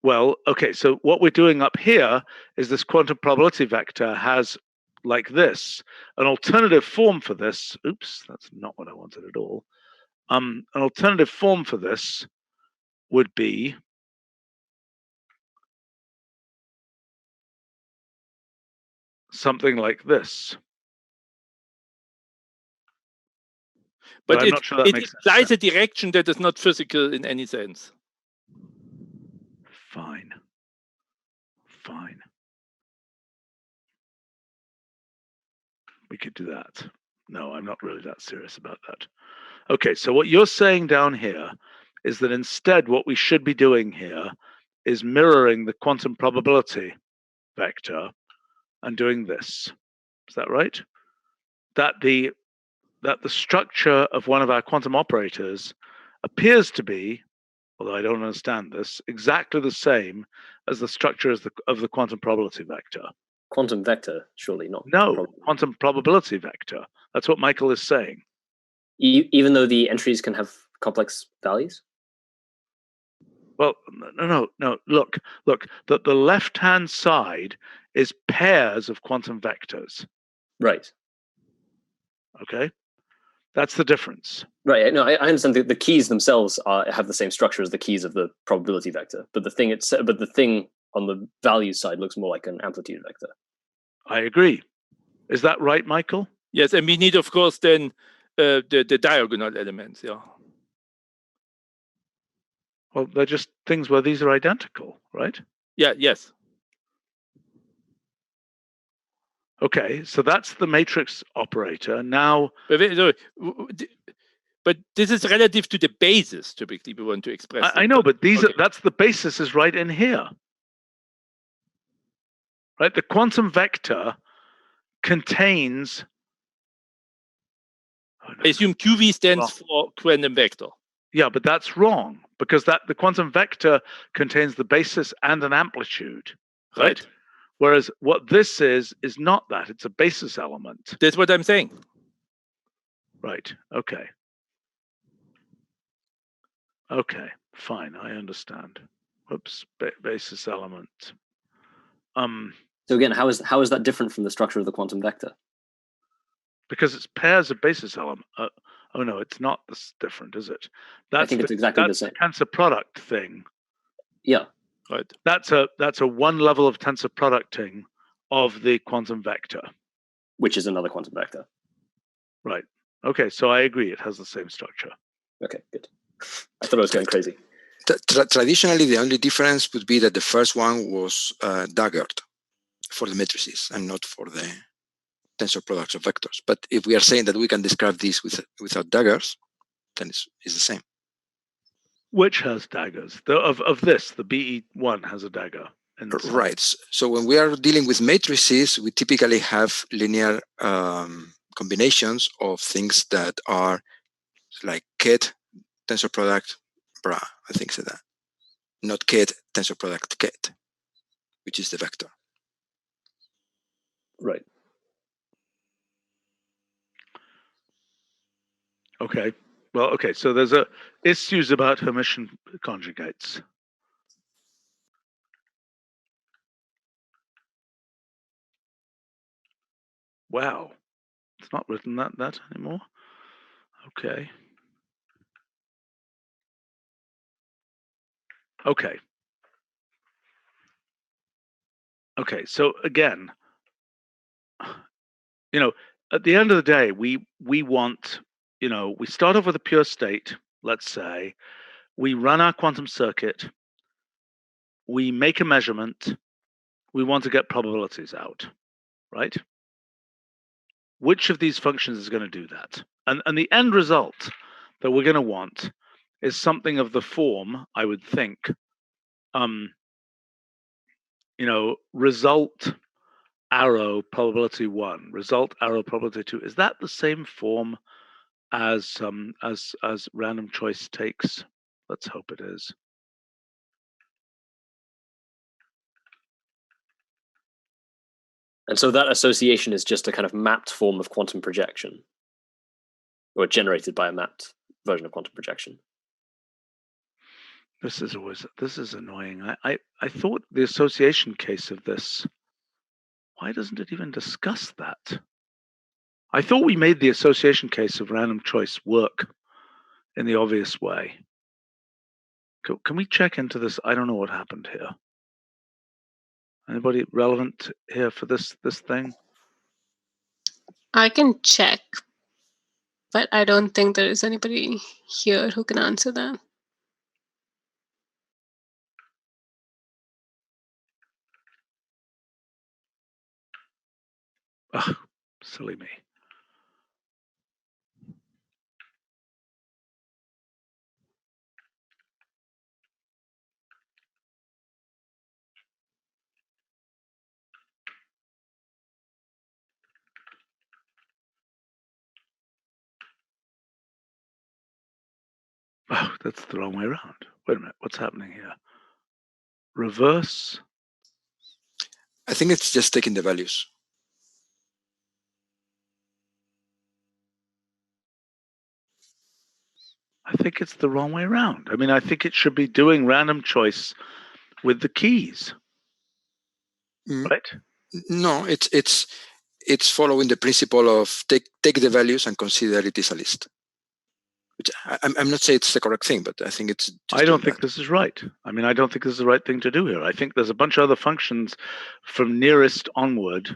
Well, okay, so what we're doing up here is this quantum probability vector has, like this, an alternative form for this. Oops, that's not what I wanted at all. An alternative form for this would be something like this. But I'm not sure that makes implies a direction that is not physical in any sense. Fine. We could do that. No, I'm not really that serious about that. Okay, so what you're saying down here is that instead what we should be doing here is mirroring the quantum probability vector and doing this. Is that right? That the structure of one of our quantum operators appears to be, although I don't understand this, exactly the same as the structure of the quantum probability vector. Quantum vector, surely not. No, quantum probability vector. That's what Michael is saying. Even though the entries can have complex values? Well, no. Look. The left-hand side is pairs of quantum vectors. Right. Okay, that's the difference. Right. No, I understand the keys themselves have the same structure as the keys of the probability vector, but the thing on the value side looks more like an amplitude vector. I agree. Is that right, Michael? Yes, and we need, of course, then the diagonal elements. Yeah. Well, they're just things where these are identical, right? Yeah. Yes. Okay, so that's the matrix operator. Now, but this is relative to the basis. Typically, we want to express. I know, but that's the basis is right in here. Right, the quantum vector contains. I assume QV stands for quantum vector. Yeah, but that's wrong because the quantum vector contains the basis and an amplitude, right? Whereas what this is not that. It's a basis element. That's what I'm saying. Right. Okay. Okay. Fine. I understand. Whoops. Basis element. So again, how is that different from the structure of the quantum vector? Because it's pairs of basis element. Oh no, it's not this different, is it? I think it's exactly the same. Tensor product thing. Yeah. Right. That's a one level of tensor producting of the quantum vector, which is another quantum vector. Right. Okay. So I agree. It has the same structure. Okay. Good. I thought I was going crazy. Traditionally, the only difference would be that the first one was daggered for the matrices and not for the tensor products of vectors. But if we are saying that we can describe these without daggers, then it's the same. Which has daggers? Of this, the BE1 has a dagger. Right. So when we are dealing with matrices, we typically have linear combinations of things that are like ket, tensor product, bra, and things like that. Not ket, tensor product, ket, which is the vector. Right. Okay. Well, okay. So there's issues about Hermitian conjugates. Wow. It's not written that anymore. Okay. Okay. Okay. So again, at the end of the day, we want, we start off with a pure state, let's say, we run our quantum circuit, we make a measurement, we want to get probabilities out, right? Which of these functions is going to do that? And the end result that we're going to want is something of the form, I would think, result arrow probability 1, result arrow probability 2. Is that the same form as random choice takes? Let's hope it is. And so that association is just a kind of mapped form of quantum projection, or generated by a mapped version of quantum projection. This is annoying. I thought the association case of this, why doesn't it even discuss that? I thought we made the association case of random choice work in the obvious way. Can we check into this? I don't know what happened here. Anybody relevant here for this thing? I can check, but I don't think there is anybody here who can answer that. Ugh, silly me. Oh, that's the wrong way around. Wait a minute, what's happening here? Reverse. I think it's just taking the values. I think it's the wrong way around. I mean, I think it should be doing random choice with the keys, right? No, it's following the principle of take the values and consider it is a list. Which I'm not saying it's the correct thing, but I think it's. I don't think this is right. I mean, I don't think this is the right thing to do here. I think there's a bunch of other functions from nearest onward.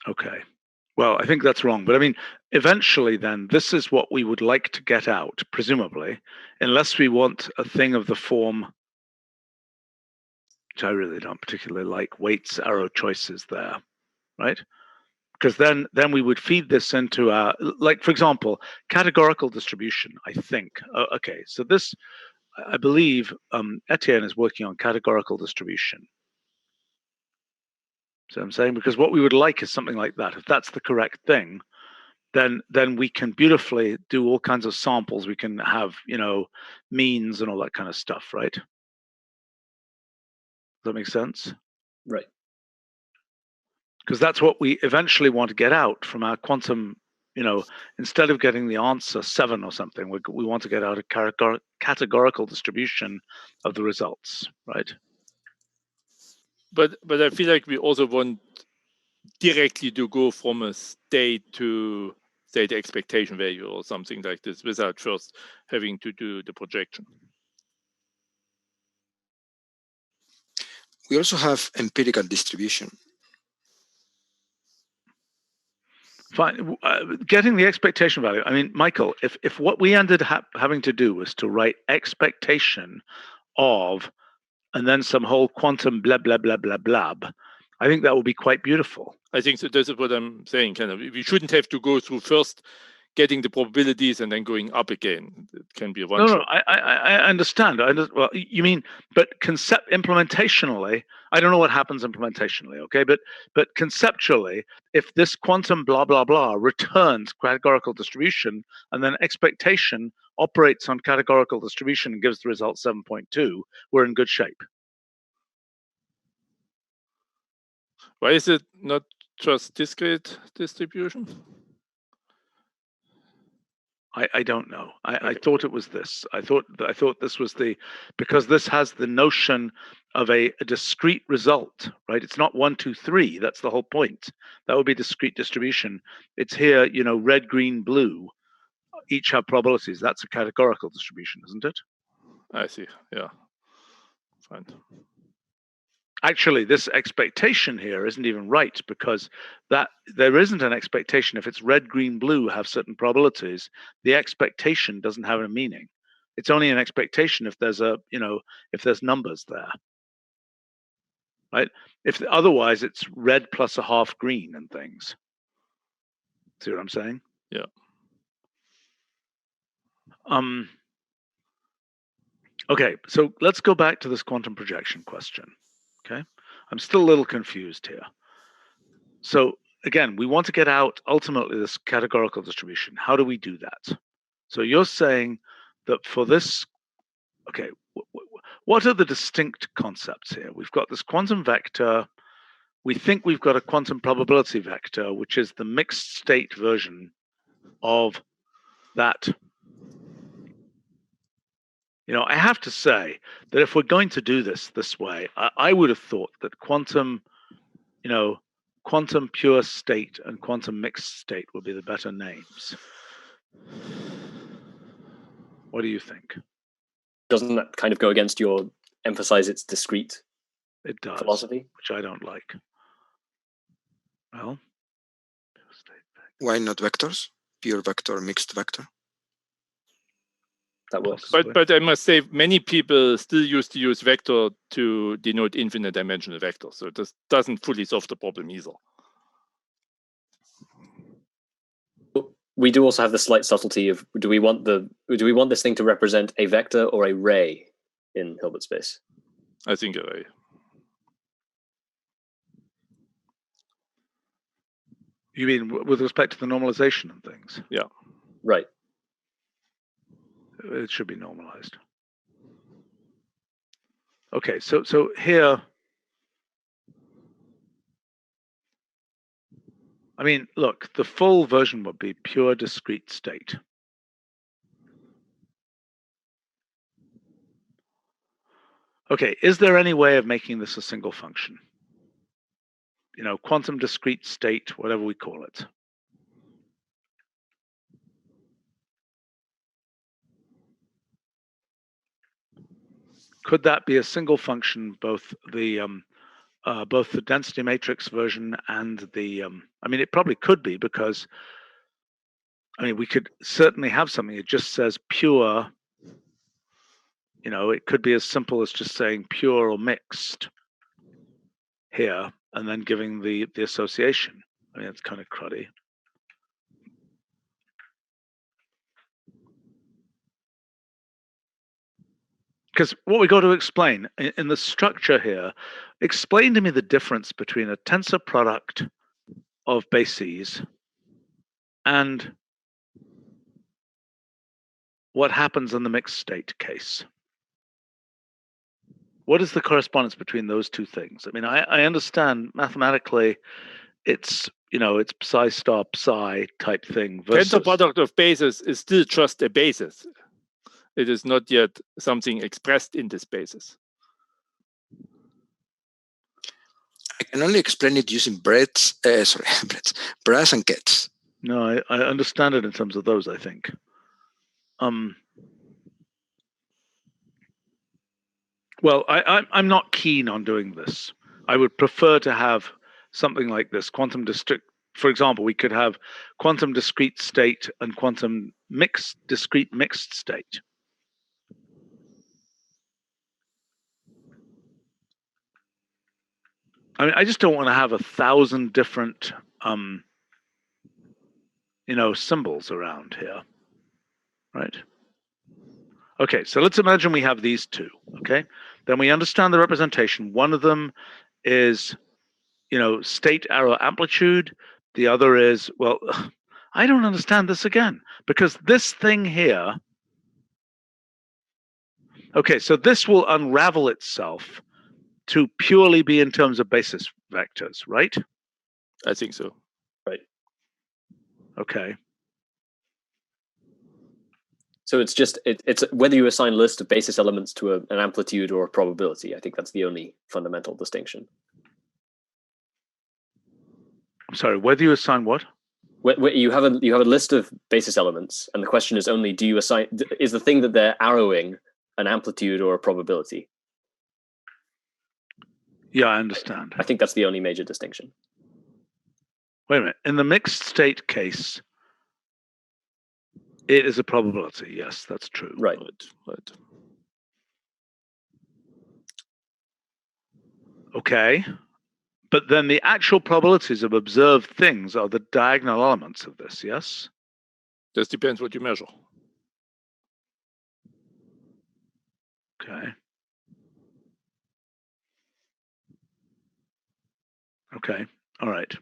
Okay. Well, I think that's wrong. But I mean, eventually then, this is what we would like to get out, presumably, unless we want a thing of the form, which I really don't particularly like, weights, arrow choices there, right? Because then we would feed this into our, like, for example, categorical distribution, I think. Okay, so this, I believe Etienne is working on categorical distribution. So I'm saying, because what we would like is something like that. If that's the correct thing, then we can beautifully do all kinds of samples. We can have, means and all that kind of stuff, right? Does that make sense? Right. Because that's what we eventually want to get out from our quantum, instead of getting the answer 7 or something, we want to get out a categorical distribution of the results, right? But I feel like we also want directly to go from a state to, say, the expectation value or something like this without first having to do the projection. We also have empirical distribution. Fine. Getting the expectation value. I mean, Michael, if what we ended having to do was to write expectation of, and then some whole quantum blah, blah, blah, blah, blah, I think that would be quite beautiful. I think so. That's what I'm saying. Kind of, we shouldn't have to go through first getting the probabilities and then going up again. It can be a one shot. No, I understand. Well, you mean, but implementationally, I don't know what happens implementationally, okay? But conceptually, if this quantum blah blah blah returns categorical distribution, and then expectation operates on categorical distribution and gives the result 7.2, we're in good shape. Why is it not just discrete distribution? I don't know. Okay. I thought it was this. I thought this was because this has the notion of a discrete result, right? It's not 1, 2, 3. That's the whole point. That would be discrete distribution. It's here, red, green, blue, each have probabilities. That's a categorical distribution, isn't it? I see. Yeah. Fine. Actually, this expectation here isn't even right, because that there isn't an expectation. If it's red, green, blue have certain probabilities, the expectation doesn't have a meaning. It's only an expectation if there's if there's numbers there, right? If otherwise it's red plus a half green and things. See what I'm saying? Yeah. Okay, so let's go back to this quantum projection question. Okay, I'm still a little confused here. So again, we want to get out ultimately this categorical distribution. How do we do that? So you're saying that for this, okay, what are the distinct concepts here? We've got this quantum vector. We think we've got a quantum probability vector, which is the mixed state version of that. I have to say that if we're going to do this way, I would have thought that quantum pure state and quantum mixed state would be the better names. What do you think? Doesn't that kind of go against your emphasize it's discrete It does, philosophy? which I don't like. Well, why not vectors? Pure vector, mixed vector. That works. But I must say, many people still used to use vector to denote infinite dimensional vectors. So this doesn't fully solve the problem either. We do also have the slight subtlety of do we want this thing to represent a vector or a ray in Hilbert space? I think a ray. You mean with respect to the normalization and things? Yeah. Right. It should be normalized. Okay, so here, I mean, look, the full version would be pure discrete state. Okay, is there any way of making this a single function? Quantum discrete state, whatever we call it. Could that be a single function, both the density matrix version and the, I mean, it probably could be, because, I mean, we could certainly have something that just says pure, it could be as simple as just saying pure or mixed here, and then giving the association. I mean, it's kind of cruddy. Because what we got to explain in the structure here, explain to me the difference between a tensor product of bases and what happens in the mixed state case. What is the correspondence between those two things? I mean, I understand mathematically it's, it's psi star psi type thing. Tensor product of bases is still just a basis. It is not yet something expressed in this basis. I can only explain it using Brett's and Ket's. No, I understand it in terms of those, I think. Well, I'm not keen on doing this. I would prefer to have something like this, quantum discrete. For example, we could have quantum discrete state and quantum discrete mixed state. I mean, I just don't want to have 1,000 different, symbols around here, right? Okay, so let's imagine we have these two, okay? Then we understand the representation. One of them is, state arrow amplitude. The other is, well, I don't understand this again, because this thing here, okay, so this will unravel itself to purely be in terms of basis vectors, right? I think so. Right. Okay. So it's just it's whether you assign a list of basis elements to an amplitude or a probability. I think that's the only fundamental distinction. I'm sorry, whether you assign what? Where you have a list of basis elements, and the question is only: do you assign is the thing that they're arrowing an amplitude or a probability? Yeah, I understand. I think that's the only major distinction. Wait a minute. In the mixed state case, it is a probability. Yes, that's true. Right. Right. Okay. But then the actual probabilities of observed things are the diagonal elements of this, yes? This depends what you measure. Okay. Okay. All right.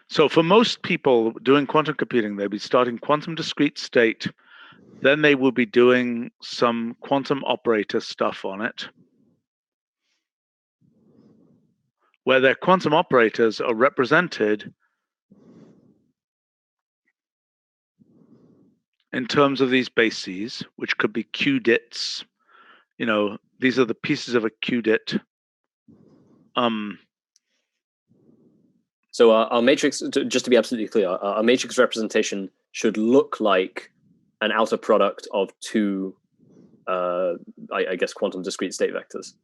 So for most people doing quantum computing, they'll be starting quantum discrete state, then they will be doing some quantum operator stuff on it, where their quantum operators are represented in terms of these bases, which could be qubits. These are the pieces of a qubit. So our matrix, just to be absolutely clear, our matrix representation should look like an outer product of two, I guess, quantum discrete state vectors.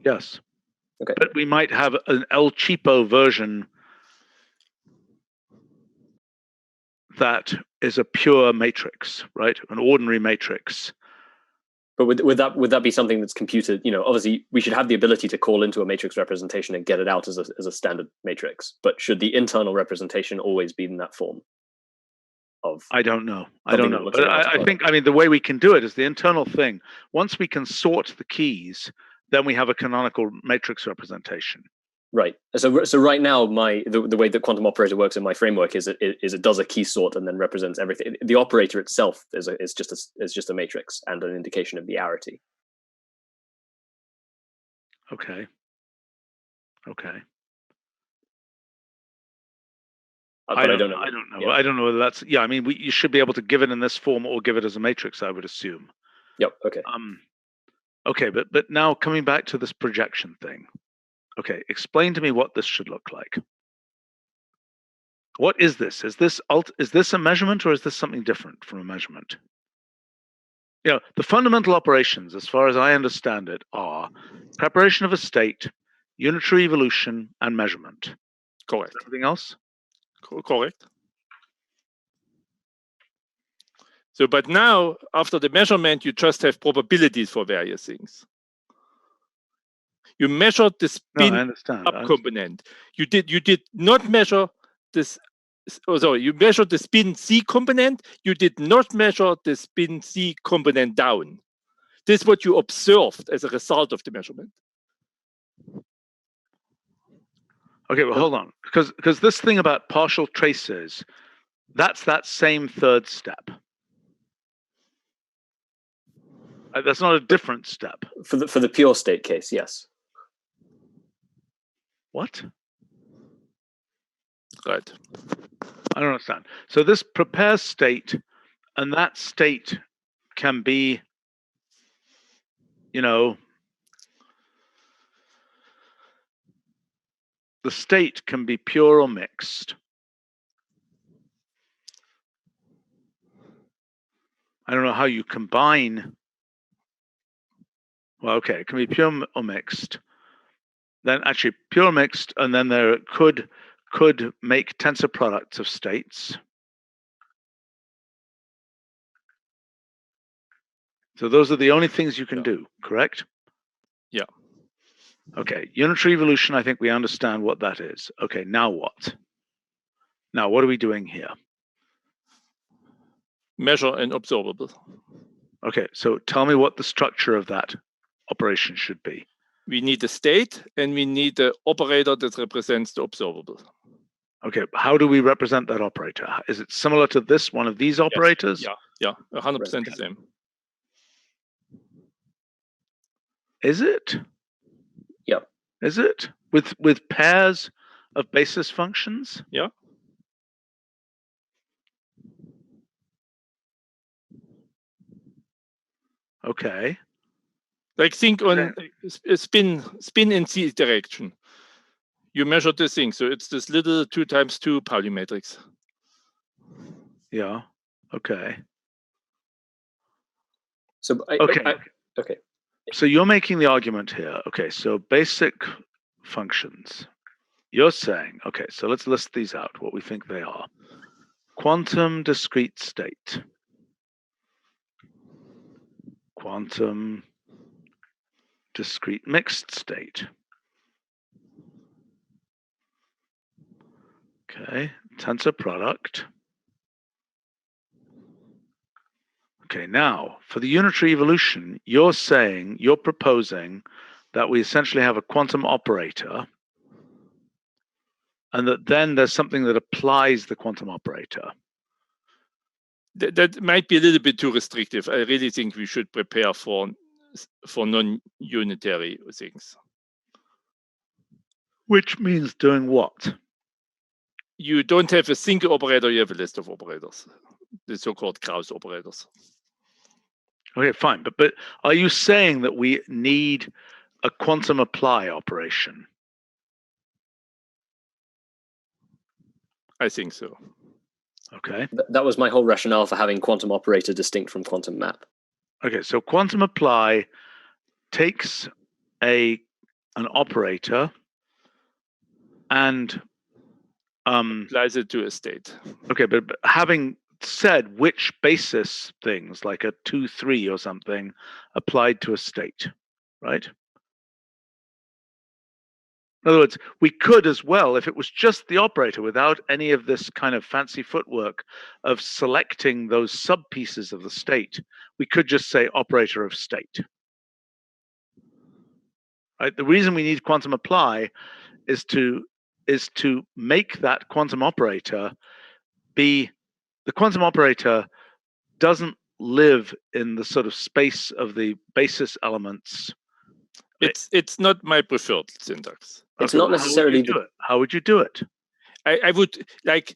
Yes. Okay. But we might have an El Cheapo version that is a pure matrix, right? An ordinary matrix. But would that be something that's computed? Obviously, we should have the ability to call into a matrix representation and get it out as a standard matrix. But should the internal representation always be in that form? I don't know. But I think, product? the way we can do it is the internal thing. Once we can sort the keys, then we have a canonical matrix representation. Right. So right now, the way that quantum operator works in my framework is it does a key sort and then represents everything. The operator itself is just a matrix and an indication of the arity. Okay. But I don't know. I don't know. Yeah. I don't know whether that's. Yeah, you should be able to give it in this form or give it as a matrix, I would assume. Yep. Okay. Okay, but now coming back to this projection thing. Okay, explain to me what this should look like. What is this? Is this a measurement or is this something different from a measurement? The fundamental operations, as far as I understand it, are preparation of a state, unitary evolution, and measurement. Correct. Anything else? Correct. So, but now, after the measurement, you just have probabilities for various things. You measured the spin up component. You did not measure this. Oh, sorry, you measured the spin C component. You did not measure the spin C component down. This is what you observed as a result of the measurement. Okay, well, hold on, because this thing about partial traces, that's that same third step. That's not a different step. For the pure state case, yes. What? Right. I don't understand. So this prepares state, and that state can be, the state can be pure or mixed. I don't know how you combine. Well, okay, it can be pure or mixed. Then actually pure mixed, and then there could make tensor products of states. So those are the only things you can do, correct? Yeah. Okay, unitary evolution, I think we understand what that is. Okay, now what? Now, what are we doing here? Measure and observable. Okay, so tell me what the structure of that operation should be. We need a state, and we need the operator that represents the observable. Okay, how do we represent that operator? Is it similar to this one of these operators? Yeah, 100% the same. Is it? Yeah. Is it? With pairs of basis functions? Yeah. Okay. Like think on spin in Z direction. You measure this thing, so it's this little 2 times 2 Pauli matrix. Yeah. Okay. So Okay. Okay. So you're making the argument here. Okay, so basic functions. You're saying, okay, so let's list these out, what we think they are. Quantum discrete state. Quantum discrete mixed state. Okay, tensor product. Okay, now for the unitary evolution, you're proposing that we essentially have a quantum operator, and that then there's something that applies the quantum operator. That might be a little bit too restrictive. I really think we should prepare for non-unitary things. Which means doing what? You don't have a single operator, you have a list of operators, the so-called Krauss operators. Okay, fine. But are you saying that we need a quantum apply operation? I think so. Okay. That was my whole rationale for having quantum operator distinct from quantum map. Okay, so quantum apply takes an operator and applies it to a state. Okay, but having said which basis things, like a 2-3 or something, applied to a state, right? In other words, we could as well, if it was just the operator without any of this kind of fancy footwork of selecting those sub-pieces of the state, we could just say operator of state. Right? The reason we need quantum apply is to make that quantum operator be, the quantum operator doesn't live in the sort of space of the basis elements. It's not my preferred syntax. It's not necessarily. How would you do it? I would like,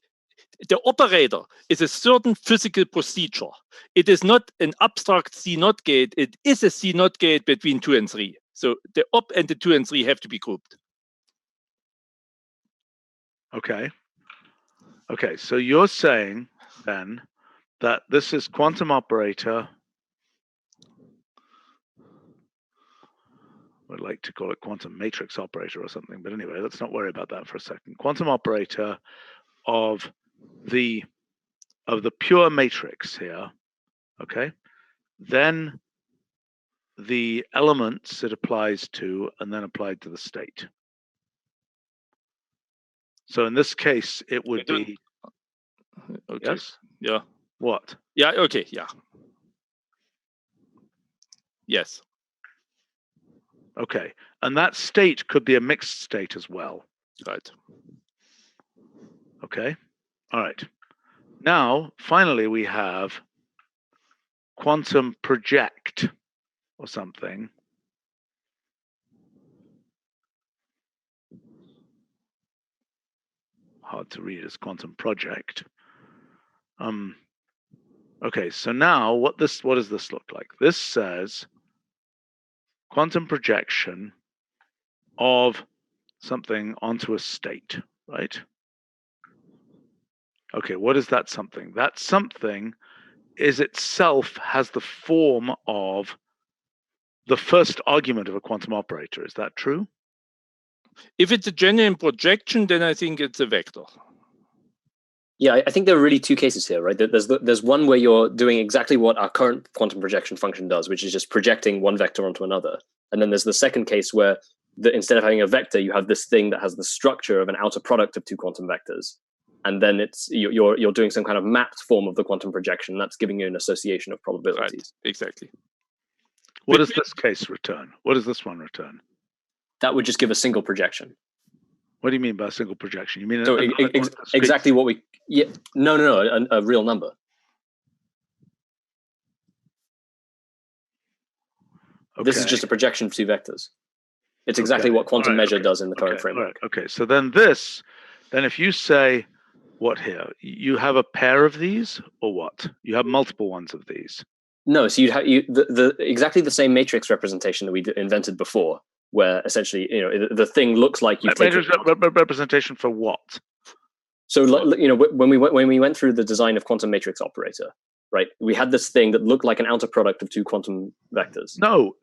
the operator is a certain physical procedure. It is not an abstract C0 gate. It is a C0 gate between 2 and 3. So the op and the 2 and 3 have to be grouped. Okay. Okay, so you're saying then that this is quantum operator. I'd like to call it quantum matrix operator or something, but anyway, let's not worry about that for a second. Quantum operator of the pure matrix here, okay? Then the elements it applies to, and then applied to the state. So in this case, it would be. Okay. Yes? Yeah. What? Yeah, okay, yeah. Yes. Okay, and that state could be a mixed state as well. Right. Okay, all right. Now, finally, we have quantum project or something. Hard to read as quantum project. Okay, so now what does this look like? This says quantum projection of something onto a state, right? Okay, what is that something? That something is itself has the form of the first argument of a quantum operator. Is that true? If it's a genuine projection, then I think it's a vector. Yeah, I think there are really two cases here, right? There's one where you're doing exactly what our current quantum projection function does, which is just projecting one vector onto another. And then there's the second case where instead of having a vector, you have this thing that has the structure of an outer product of two quantum vectors. And then you're doing some kind of mapped form of the quantum projection. That's giving you an association of probabilities. Right, exactly. What does this case return? What does this one return? That would just give a single projection. What do you mean by a single projection? You mean So exactly what we... Yeah, no, a real number. Okay. This is just a projection of two vectors. It's exactly what quantum measure does in the current framework. Okay, so then if you say, what here? You have a pair of these, or what? You have multiple ones of these? No, so you'd have exactly the same matrix representation that we invented before, where essentially, the thing looks like you've taken representation for what? So, when we went through the design of quantum matrix operator, right? We had this thing that looked like an outer product of two quantum vectors. No.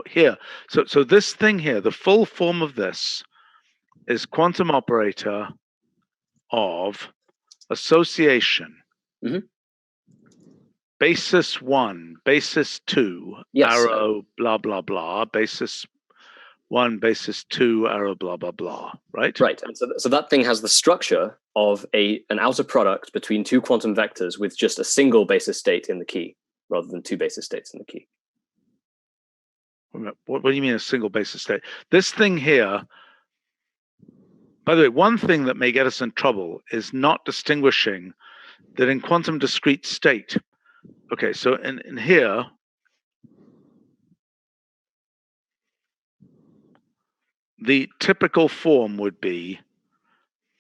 Here, so this thing here, the full form of this is quantum operator of association. Mm-hmm. Basis 1, basis 2, yes, arrow, blah, blah, blah, basis 1, basis 2, arrow, blah, blah, blah, right? Right, and so that thing has the structure of an outer product between two quantum vectors with just a single basis state in the key, rather than two basis states in the key. What do you mean a single basis state? This thing here, by the way, one thing that may get us in trouble is not distinguishing that in quantum discrete state. Okay, so in here, the typical form would be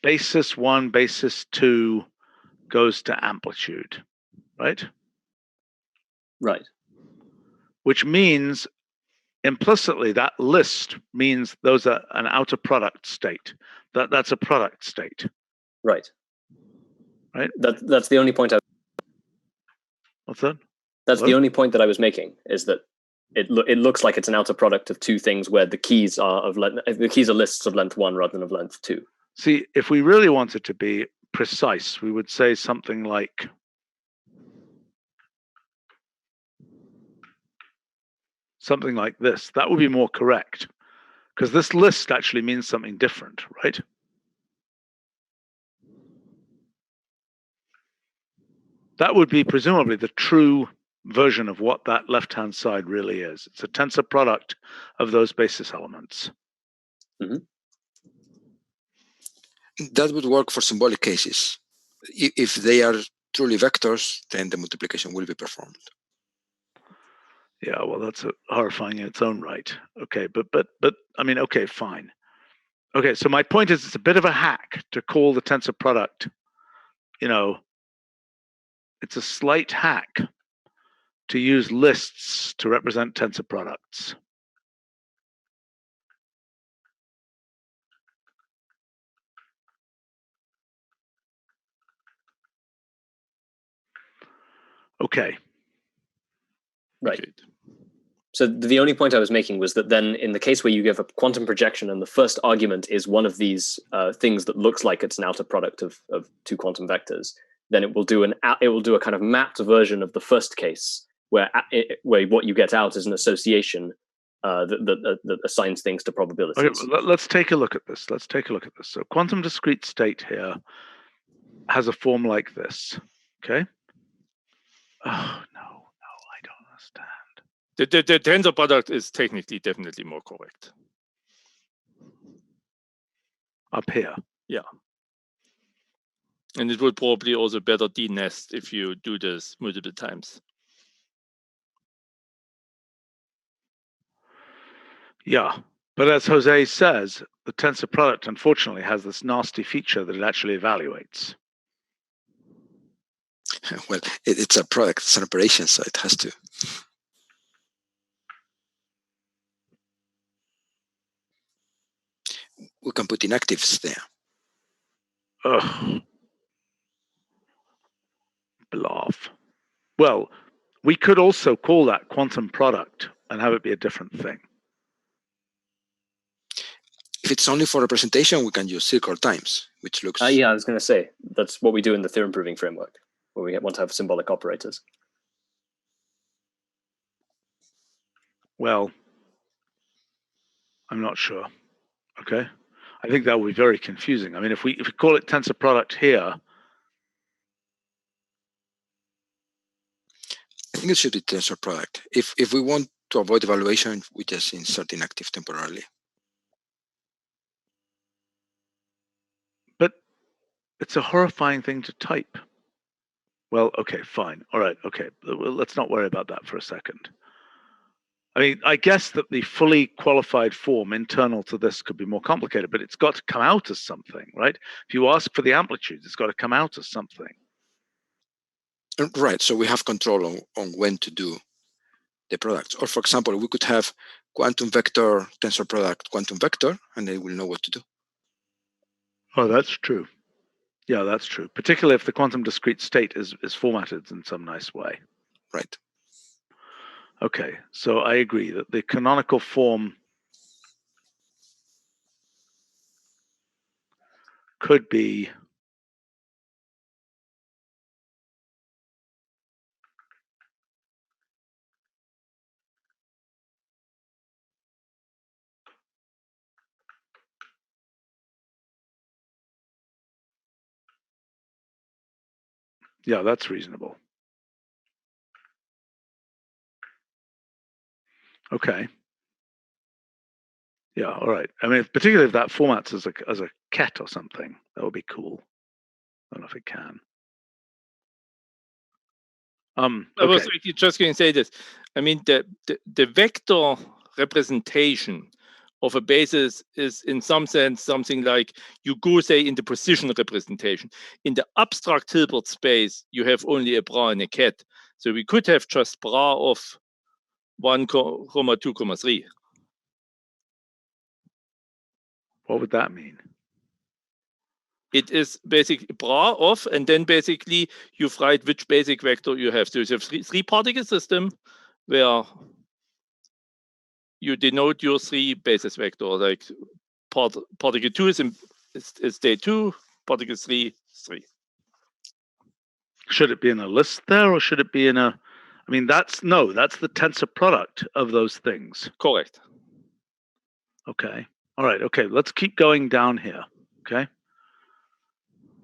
basis 1, basis 2 goes to amplitude, right? Right. Which means implicitly that list means those are an outer product state. That's a product state. Right. Right? That's the only point What's that? That's the only point that I was making, is that it looks like it's an outer product of two things where the keys are lists of length 1 rather than of length 2. See, if we really wanted to be precise, we would say something like this. That would be more correct, because this list actually means something different, right? That would be presumably the true version of what that left-hand side really is. It's a tensor product of those basis elements. Mm-hmm. That would work for symbolic cases. If they are truly vectors, then the multiplication will be performed. Yeah, well, that's horrifying in its own right. Okay, but I mean, okay, fine. Okay, so my point is, it's a bit of a hack to call the tensor product. It's a slight hack to use lists to represent tensor products. Okay. Right. So the only point I was making was that then in the case where you give a quantum projection and the first argument is one of these things that looks like it's an outer product of two quantum vectors, then it will do a kind of mapped version of the first case where what you get out is an association that assigns things to probabilities. Okay, let's take a look at this. So quantum discrete state here has a form like this. Okay. Oh no, I don't understand. The tensor product is technically definitely more correct. Up here. Yeah. And it would probably also better de-nest if you do this multiple times. Yeah, but as Jose says, the tensor product unfortunately has this nasty feature that it actually evaluates. Well, it's a product, it's an operation, so it has to. We can put inactives there. Ugh. Bluff. Well, we could also call that quantum product and have it be a different thing. If it's only for representation, we can use circle times, which looks... Yeah, I was going to say, that's what we do in the theorem proving framework, where we want to have symbolic operators. Well, I'm not sure. Okay. I think that would be very confusing. I mean, if we call it tensor product here, I think it should be tensor product. If we want to avoid evaluation, we just insert inactive temporarily. but it's a horrifying thing to type. Well, okay, fine. All right, okay. Well, let's not worry about that for a second. I mean, I guess that the fully qualified form internal to this could be more complicated, but it's got to come out as something, right? If you ask for the amplitudes, it's got to come out as something. Right, so we have control on when to do the products. Or for example, we could have quantum vector, tensor product, quantum vector, and they will know what to do. Oh, that's true. Yeah, that's true. Particularly if the quantum discrete state is formatted in some nice way. Right. Okay, so I agree that the canonical form could be yeah, that's reasonable. Okay. Yeah, all right. I mean, particularly if that formats as a ket or something, that would be cool. I don't know if it can. I Okay. was actually just going to say this. I mean, the vector representation of a basis is in some sense something like you go, say, in the precision representation. In the abstract Hilbert space, you have only a bra and a ket. So we could have just bra of 1, 2, 3. What would that mean? It is basically bra of, and then basically you write which basic vector you have. So you have three particle system where you denote your 3 basis vector, like particle 2 is state 2, particle 3, 3. Should it be in a list there, or should it be in a? I mean, that's the tensor product of those things. Correct. Okay. All right. Okay. Let's keep going down here. Okay.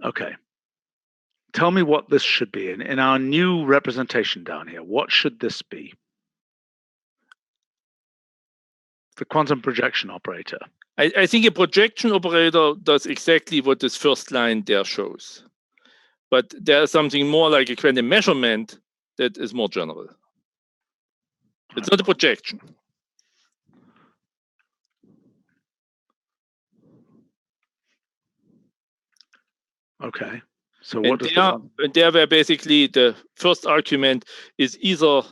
Okay. Tell me what this should be in our new representation down here. What should this be? The quantum projection operator. I think a projection operator does exactly what this first line there shows. But there's something more like a quantum measurement that is more general. It's not a projection. Okay. So what does there where basically the first argument is either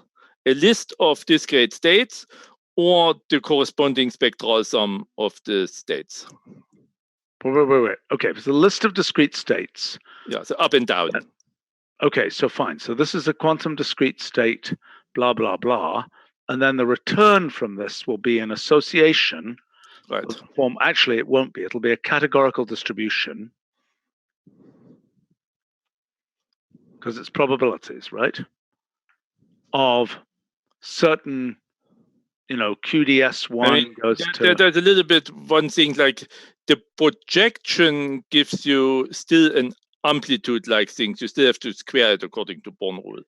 a list of discrete states or the corresponding spectral sum of the states. Wait. Okay, it's a list of discrete states. Yeah, so up and down. Okay, so fine. So this is a quantum discrete state, blah, blah, blah. And then the return from this will be an association. Right. Form. Actually, it won't be. It'll be a categorical distribution. Because it's probabilities, right? Of certain, QDS1 goes to... There's a little bit one thing, like the projection gives you still an amplitude-like thing. You still have to square it according to Born rule.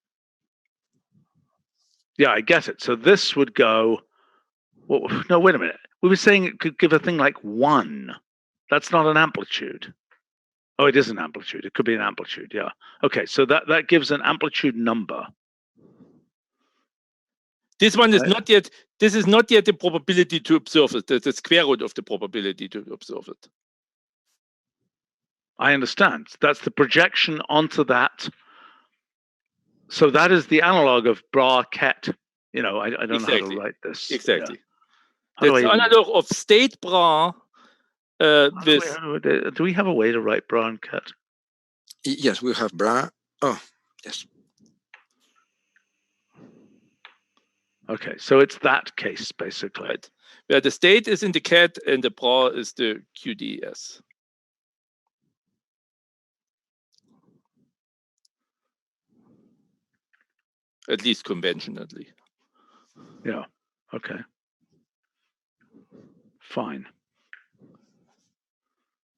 Yeah, I get it. So this would go... Well, no, wait a minute. We were saying it could give a thing like 1. That's not an amplitude. Oh, it is an amplitude. It could be an amplitude, yeah. Okay, so that gives an amplitude number. This one is not yet. This is not yet the probability to observe it. The square root of the probability to observe it. I understand. That's the projection onto that. So that is the analog of bra ket. I don't know how to write this. Exactly. Yeah. That's the analog of state bra. Do we have a way to write bra and ket? Yes, we have bra. Oh, yes. Okay, so it's that case basically. Right. where the state is in the cat and the bra is the QDS. At least conventionally. Yeah. Okay. Fine.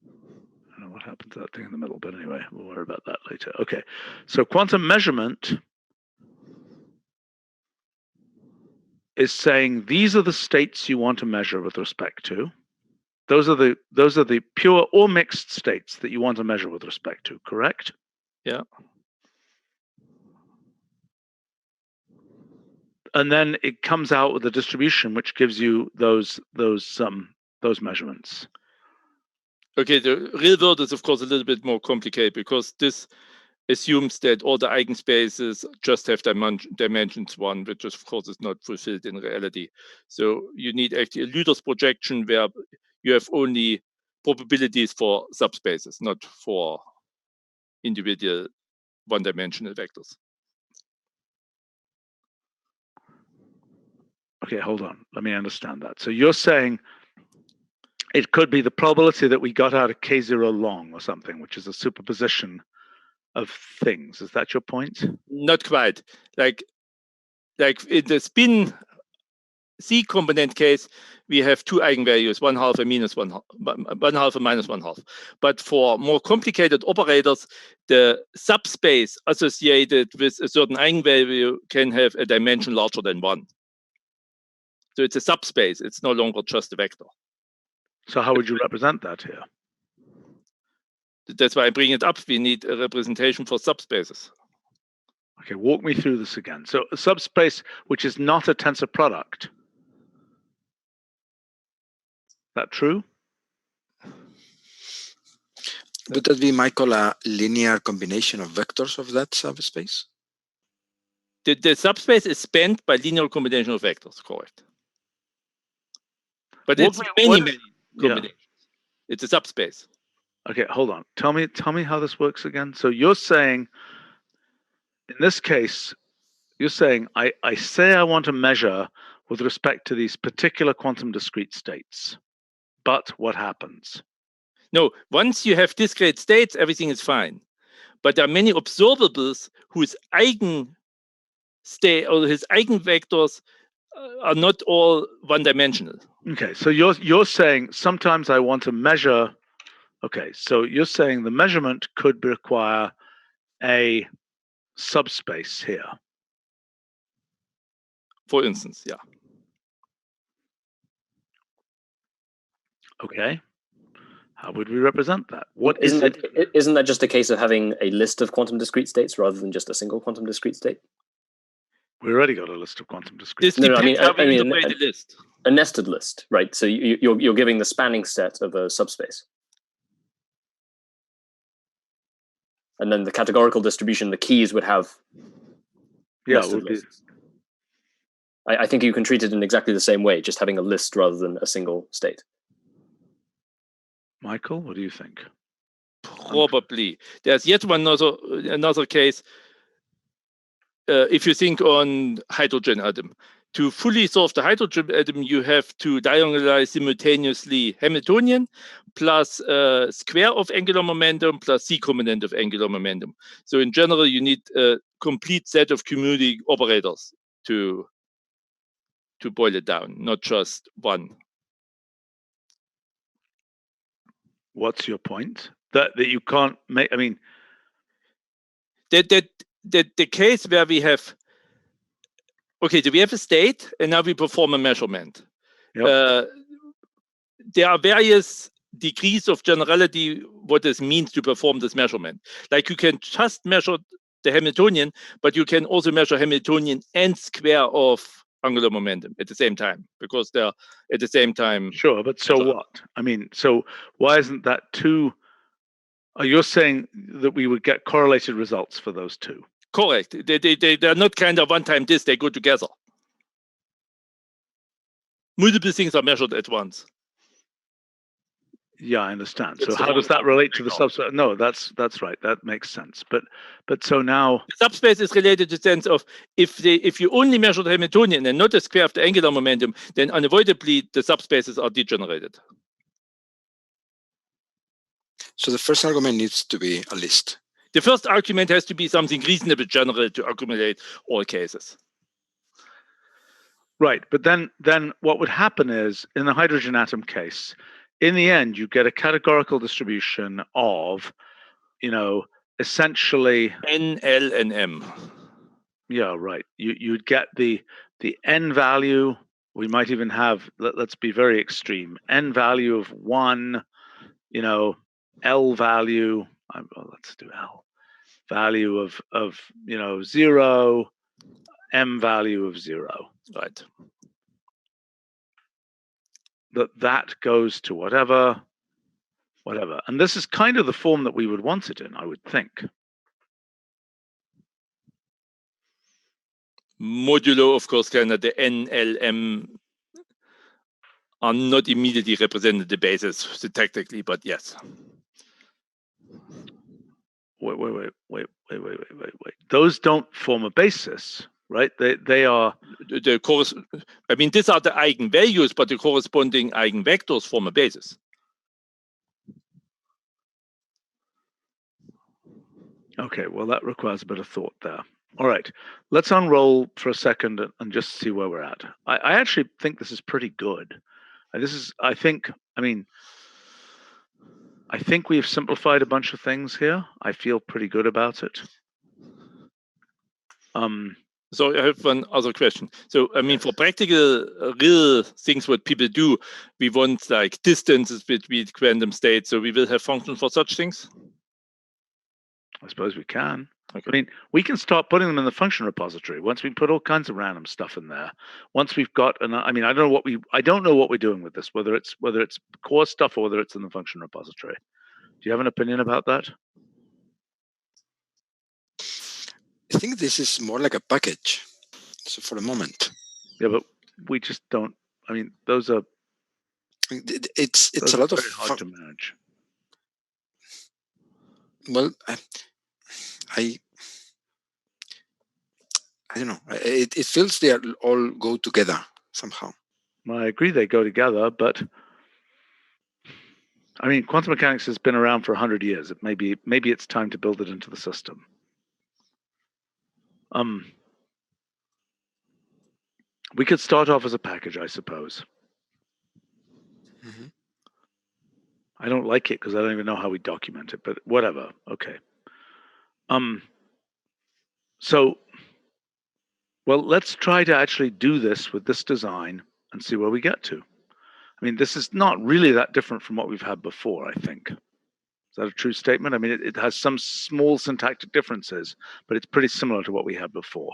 I don't know what happened to that thing in the middle, but anyway, we'll worry about that later. Okay. So quantum measurement is saying these are the states you want to measure with respect to. Those are the pure or mixed states that you want to measure with respect to, correct? Yeah. And then it comes out with a distribution which gives you those measurements. Okay, the real world is of course a little bit more complicated because this assumes that all the eigenspaces just have dimensions 1, which of course is not fulfilled in reality. So you need actually a Lüders projection where you have only probabilities for subspaces, not for individual one-dimensional vectors. Okay, hold on. Let me understand that. So you're saying it could be the probability that we got out of K0 long or something, which is a superposition of things. Is that your point? Not quite. Like in the spin C component case, we have 2 eigenvalues, 1/2 and minus 1/2, 1/2 and minus 1/2. But for more complicated operators, the subspace associated with a certain eigenvalue can have a dimension larger than 1. So it's a subspace. It's no longer just a vector. So how would you represent that here? That's why I bring it up. We need a representation for subspaces. Okay, walk me through this again. So a subspace which is not a tensor product. That true? Would that be, Michael, a linear combination of vectors of that subspace? The subspace is spanned by linear combination of vectors, correct? But it's many combinations. Yeah. It's a subspace. Okay, hold on. Tell me how this works again. So you're saying, in this case, you're saying I say I want to measure with respect to these particular quantum discrete states. But what happens? No, once you have discrete states, everything is fine. But there are many observables whose eigenstate or his eigenvectors are not all one-dimensional. Okay, so you're saying sometimes I want to measure. Okay, so you're saying the measurement could require a subspace here. For instance, yeah. Okay. How would we represent that? Isn't that just a case of having a list of quantum discrete states rather than just a single quantum discrete state? We already got a list of quantum discrete states. This depends how we interpret the list. A nested list, right? So you're giving the spanning set of a subspace. And then the categorical distribution, the keys would have nested lists. I think you can treat it in exactly the same way, just having a list rather than a single state. Michael, what do you think? Probably. There's yet another case. If you think on hydrogen atom, to fully solve the hydrogen atom, you have to diagonalize simultaneously Hamiltonian plus square of angular momentum plus C component of angular momentum. So in general, you need a complete set of cumulative operators to boil it down, not just one. What's your point? That you can't make. I mean, the case where we have. Okay, so we have a state, and now we perform a measurement. Yep. There are various degrees of generality what this means to perform this measurement. Like you can just measure the Hamiltonian, but you can also measure Hamiltonian and square of angular momentum at the same time, because they're at the same time. Sure, but so what? I mean, so why isn't that two? You're saying that we would get correlated results for those two? Correct. They're not kind of one-time this, they go together. Multiple things are measured at once. Yeah, I understand. It's So the how does that relate to the signal. subspace? No, that's right. That makes sense. But so now, The subspace is related to the sense of if you only measure the Hamiltonian and not the square of the angular momentum, then unavoidably the subspaces are degenerated. So the first argument needs to be a list. The first argument has to be something reasonably general to accumulate all cases. right? But then what would happen is in the hydrogen atom case, in the end, you get a categorical distribution of, essentially N, L, and M. Yeah, right. You'd get the n value. We might even have, let's be very extreme, n value of 1, L value. Let's do L value of 0, M value of 0. Right. That goes to whatever. And this is kind of the form that we would want it in, I would think. Modulo, of course, kind of the N, L, M are not immediately represented the basis syntactically, but yes. Wait. Those don't form a basis, right? They are. I mean, these are the eigenvalues, but the corresponding eigenvectors form a basis. Okay, well, that requires a bit of thought there. All right, let's unroll for a second and just see where we're at. I actually think this is pretty good. I think we've simplified a bunch of things here. I feel pretty good about it. So I have one other question. So, I mean, for practical, real things, what people do, we want like distances between quantum states. So we will have functions for such things? I suppose we can. Okay. I mean, we can start putting them in the function repository once we put all kinds of random stuff in there. Once we've got, I don't know what we're doing with this, whether it's core stuff or whether it's in the function repository. Do you have an opinion about that? I think this is more like a package. So for the moment. Yeah, but we just don't. I mean, those are. It's those a lot are of very hard to manage. Well, I don't know. It feels they all go together somehow. Well, I agree they go together, but I mean, quantum mechanics has been around for 100 years. Maybe it's time to build it into the system. We could start off as a package, I suppose. Mm-hmm. I don't like it because I don't even know how we document it, but whatever. Okay. So, well, let's try to actually do this with this design and see where we get to. I mean, this is not really that different from what we've had before, I think. Is that a true statement? I mean, it has some small syntactic differences, but it's pretty similar to what we had before.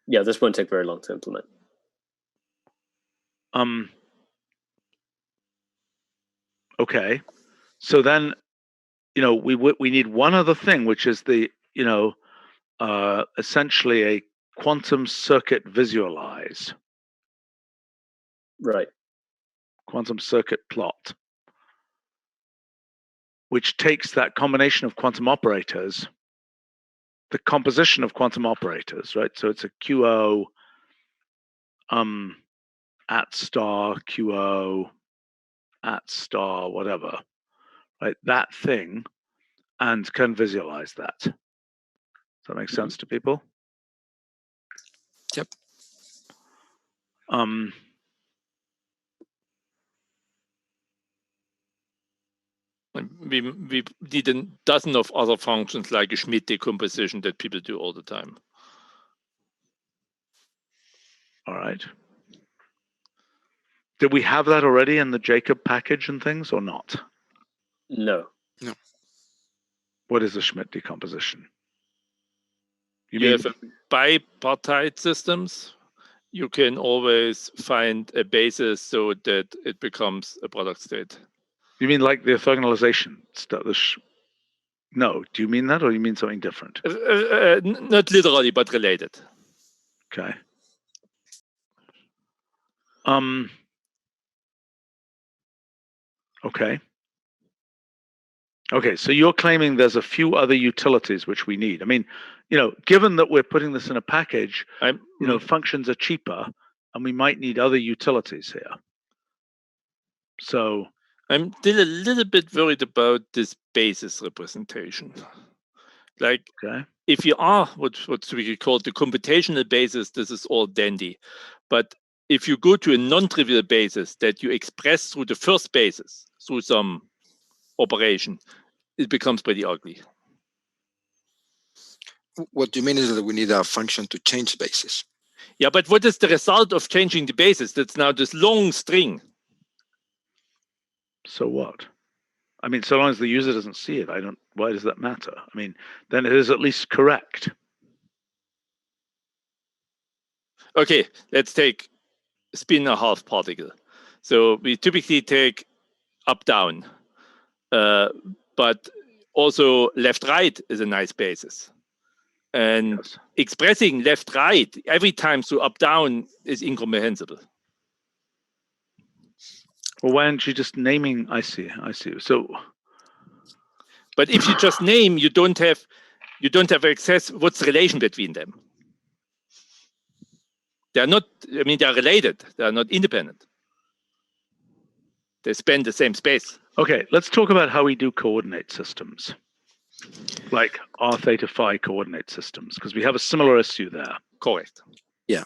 Yeah, this won't take very long to implement. Okay. So then, we need one other thing, which is the, essentially a quantum circuit visualize. Right. Quantum circuit plot, which takes that combination of quantum operators, the composition of quantum operators, right? So it's a QO at star, QO at star, whatever, right? That thing, and can visualize that. Does that make sense to people? Yep. We need a dozen of other functions like a Schmidt decomposition that people do all the time. All right. Did we have that already in the Jacob package and things or not? No. No. What is a Schmidt decomposition? You have bipartite systems. You can always find a basis so that it becomes a product state. You mean like the orthogonalization stuff? No, do you mean that or you mean something different? Not literally, but related. Okay. Okay. Okay, so you're claiming there's a few other utilities which we need. I mean, given that we're putting this in a package, functions are cheaper, and we might need other utilities here. So I'm still a little bit worried about this basis representation. Like, okay. if you are what we call the computational basis, this is all dandy. But if you go to a non-trivial basis that you express through the first basis, through some operation, it becomes pretty ugly. What you mean is that we need a function to change basis. Yeah, but what is the result of changing the basis? That's now this long string. So what? I mean, so long as the user doesn't see it, why does that matter? I mean, then it is at least correct. Okay, let's take spin a half particle. So we typically take up down, but also left right is a nice basis. And Yes. Expressing left right every time through up down is incomprehensible. Well, why aren't you just naming? I see. So, but if you just name, you don't have access. What's the relation between them? They are not. I mean, they are related. They are not independent. They span the same space. Okay, let's talk about how we do coordinate systems, like r theta phi coordinate systems, because we have a similar issue there. Correct. Yeah.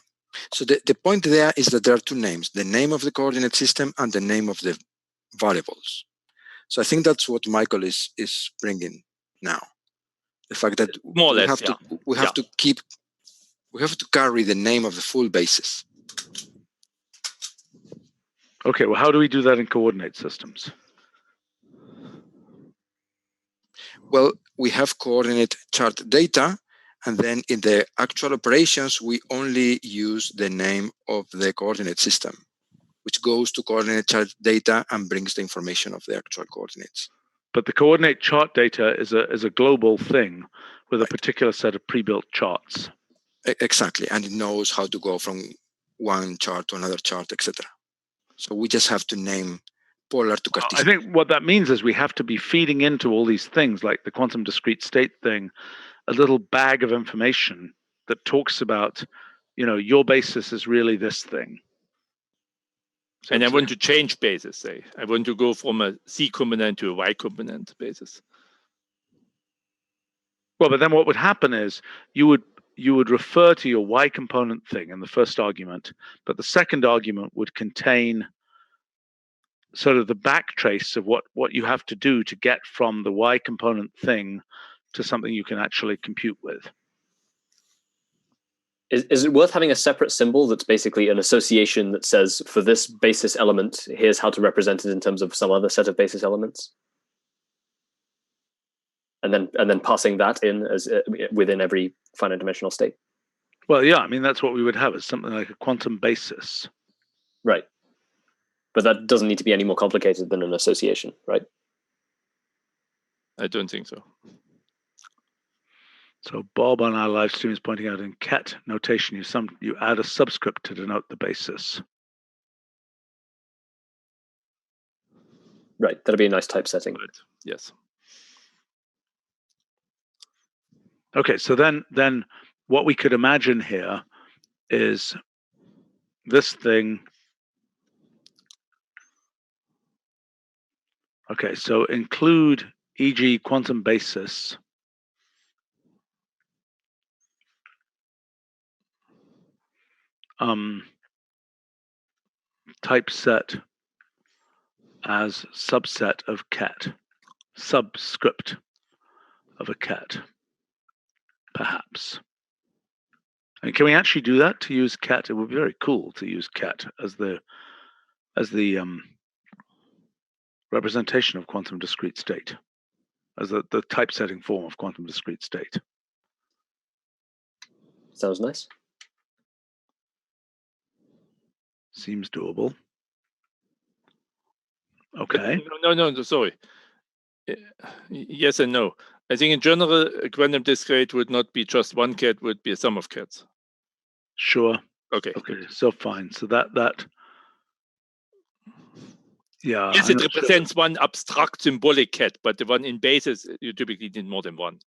So the point there is that there are two names: the name of the coordinate system and the name of the variables. So I think that's what Michael is bringing now. The fact that more or less, we have to carry the name of the full basis. Okay, well, how do we do that in coordinate systems? Well, we have coordinate chart data, and then in the actual operations, we only use the name of the coordinate system, which goes to coordinate chart data and brings the information of the actual coordinates. But the coordinate chart data is a global thing with a particular set of pre-built charts. Exactly, and it knows how to go from one chart to another chart, etc. So we just have to name polar to Cartesian. I think what that means is we have to be feeding into all these things, like the quantum discrete state thing, a little bag of information that talks about, your basis is really this thing. So and I want to change basis, say. I want to go from a C component to a Y component basis. Well, but then what would happen is you would refer to your Y component thing in the first argument, but the second argument would contain sort of the backtrace of what you have to do to get from the Y component thing to something you can actually compute with. Is it worth having a separate symbol that's basically an association that says, for this basis element, here's how to represent it in terms of some other set of basis elements? And then passing that in as within every finite dimensional state? Well, yeah, I mean, that's what we would have, is something like a quantum basis. Right. But that doesn't need to be any more complicated than an association, right? I don't think so. So Bob on our live stream is pointing out in ket notation, you add a subscript to denote the basis. Right, that'd be a nice typesetting. Right. Yes. Okay, so then what we could imagine here is this thing. Okay, so include e.g. quantum basis. Typeset as subset of ket, subscript of a ket, perhaps. And can we actually do that to use ket? It would be very cool to use ket as the representation of quantum discrete state, as the typesetting form of quantum discrete state. Sounds nice. Seems doable. Okay. No, sorry. Yes and no. I think in general, a quantum discrete would not be just one ket, would be a sum of kets. Sure. Okay. Okay. So fine. So that. Yeah. Yes, I'm it not sure. represents one abstract symbolic cat, but the one in basis, you typically need more than one.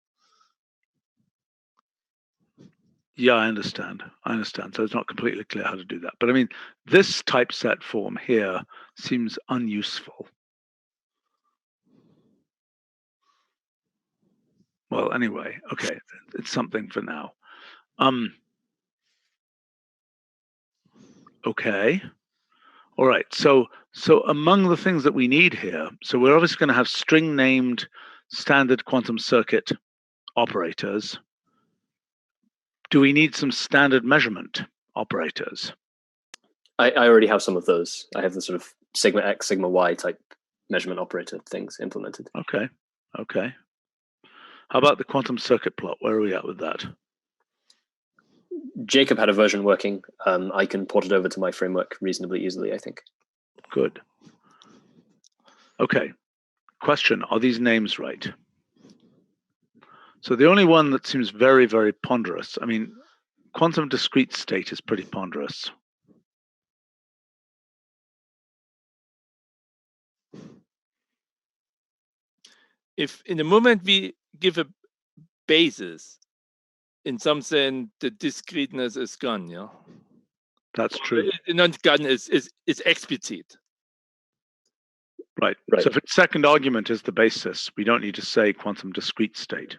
Yeah, I understand. So it's not completely clear how to do that. But I mean, this typeset form here seems unuseful. Well, anyway, okay, it's something for now. Okay. All right. So among the things that we need here, so we're obviously going to have string named standard quantum circuit operators. Do we need some standard measurement operators? I already have some of those. I have the sort of sigma X, sigma Y type measurement operator things implemented. Okay. How about the quantum circuit plot? Where are we at with that? Jacob had a version working. I can port it over to my framework reasonably easily, I think. Good. Okay. Question, are these names right? So the only one that seems very, very ponderous, I mean, quantum discrete state is pretty ponderous. If in the moment we give a basis, in some sense, the discreteness is gone, yeah? That's true. Not gone, is explicit. Right. So if its second argument is the basis, we don't need to say quantum discrete state.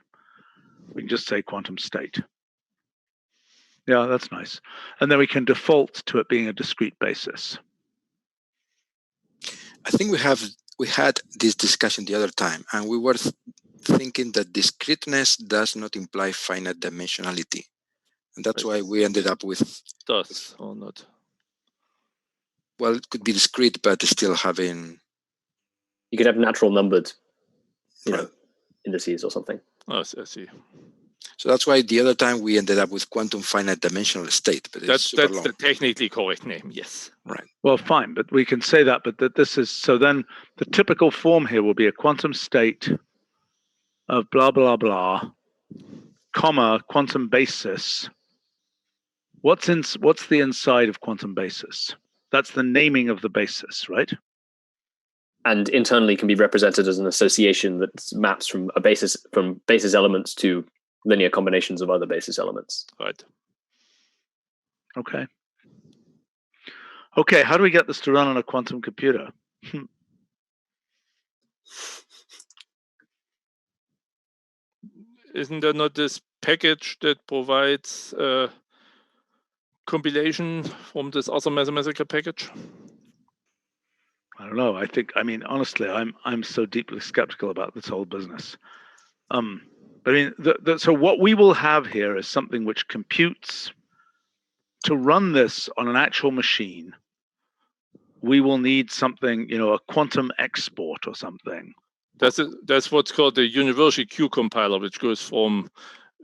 We can just say quantum state. Yeah, that's nice. And then we can default to it being a discrete basis. I think we had this discussion the other time, and we were thinking that discreteness does not imply finite dimensionality. And that's why we ended up with... Does or not? Well, it could be discrete, but still having... You could have natural numbered, indices or something. Oh, I see. So that's why the other time we ended up with quantum finite dimensional state. But that's the technically correct name, yes. Right. Well, fine, but we can say that, but that this is, so then the typical form here will be a quantum state of blah, blah, blah, comma, quantum basis. What's the inside of quantum basis? That's the naming of the basis, right? And internally can be represented as an association that maps from basis elements to linear combinations of other basis elements. Right. Okay. Okay, how do we get this to run on a quantum computer? Isn't there not this package that provides compilation from this other mathematical package? I don't know. I mean, honestly, I'm so deeply skeptical about this whole business. I mean, so what we will have here is something which computes. To run this on an actual machine, we will need something, a quantum export or something. That's what's called the universal Q compiler, which goes from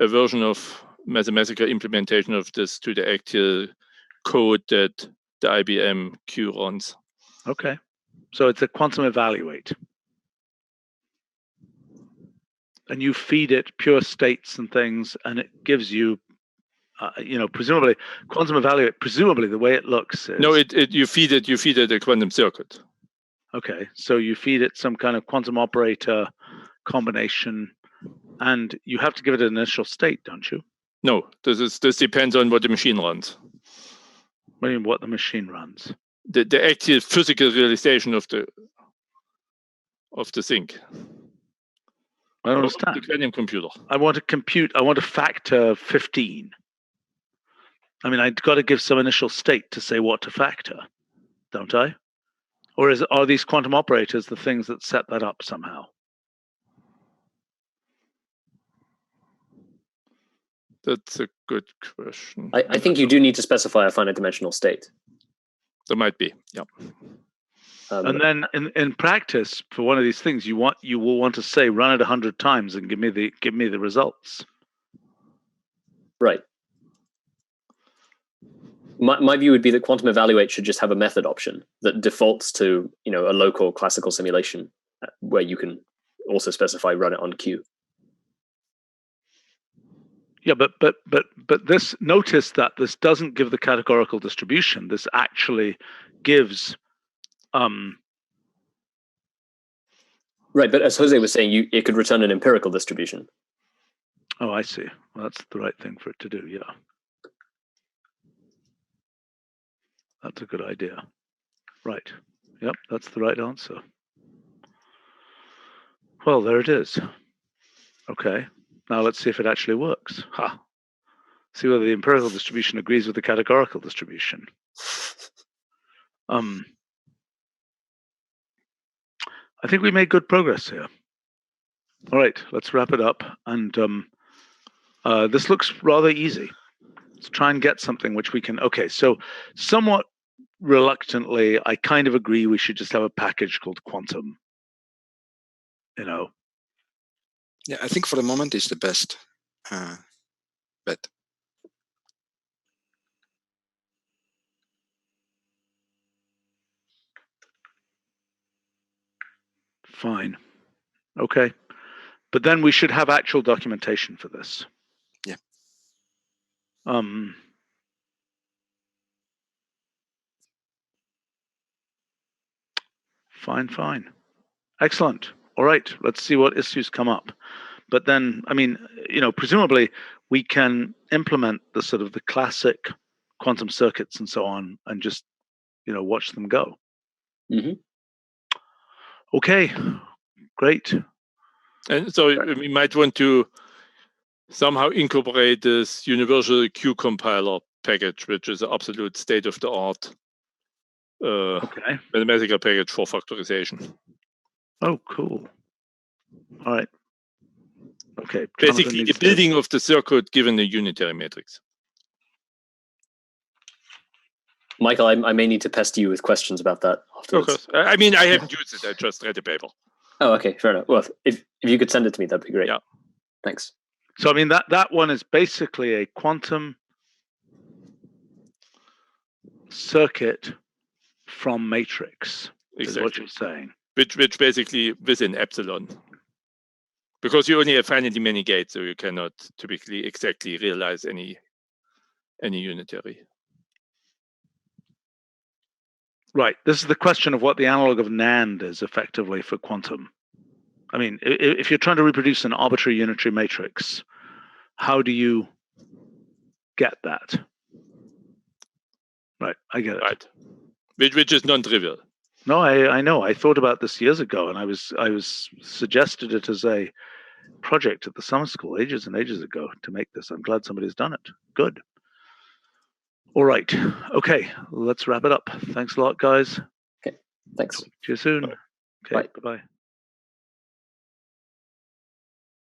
a version of mathematical implementation of this to the actual code that the IBM Q runs. Okay. So it's a quantum evaluate. And you feed it pure states and things, and it gives you, presumably, quantum evaluate, presumably the way it looks is... No, you feed it a quantum circuit. Okay, so you feed it some kind of quantum operator combination, and you have to give it an initial state, don't you? No, this depends on what the machine runs. What do you mean, what the machine runs? The actual physical realization of the thing. I don't understand. The quantum computer. I want to factor 15. I mean, I've got to give some initial state to say what to factor, don't I? Or are these quantum operators the things that set that up somehow? That's a good question. I think you do need to specify a finite dimensional state. There might be, yeah. And then in practice, for one of these things, you will want to say run it 100 times and give me the results. Right. My view would be that quantum evaluate should just have a method option that defaults to a local classical simulation where you can also specify run it on Q. Yeah, but this, notice that this doesn't give the categorical distribution. This actually gives Right, but as Jose was saying, it could return an empirical distribution. Oh, I see. Well, that's the right thing for it to do, yeah. That's a good idea. Right. Yep, that's the right answer. Well, there it is. Okay. Now let's see if it actually works. Ha. See whether the empirical distribution agrees with the categorical distribution. I think we made good progress here. All right, let's wrap it up. And this looks rather easy. Let's try and get something which we can. Okay, so somewhat reluctantly, I kind of agree we should just have a package called Quantum. Yeah, I think for the moment it's the best bet. Fine. Okay. But then we should have actual documentation for this. Yeah. Fine. Excellent. All right. Let's see what issues come up. But then, I mean, presumably we can implement the sort of the classic quantum circuits and so on and just, watch them go. Mm-hmm. Okay. Great. And so we might want to somehow incorporate this universal Q compiler package, which is an absolute state-of-the-art mathematical package for factorization. Oh, cool. All right. Okay. Basically, the building of the circuit given a unitary matrix. Michael, I may need to pester you with questions about that afterwards. Of course. I mean, I haven't used it. I just read the paper. Oh, okay. Fair enough. Well, if you could send it to me, that'd be great. Yeah. Thanks. So, I mean, that one is basically a quantum circuit from matrix, is what you're saying. Which basically within epsilon. Because you only have finitely many gates, so you cannot typically exactly realize any unitary. Right. This is the question of what the analog of NAND is effectively for quantum. I mean, if you're trying to reproduce an arbitrary unitary matrix, how do you get that? Right. I get it. Right. Which is non-trivial. No, I know. I thought about this years ago, and I was suggested it as a project at the summer school ages and ages ago to make this. I'm glad somebody's done it. Good. All right. Okay. Let's wrap it up. Thanks a lot, guys. Okay. Thanks. Talk to you soon. Bye. Okay. Bye-bye.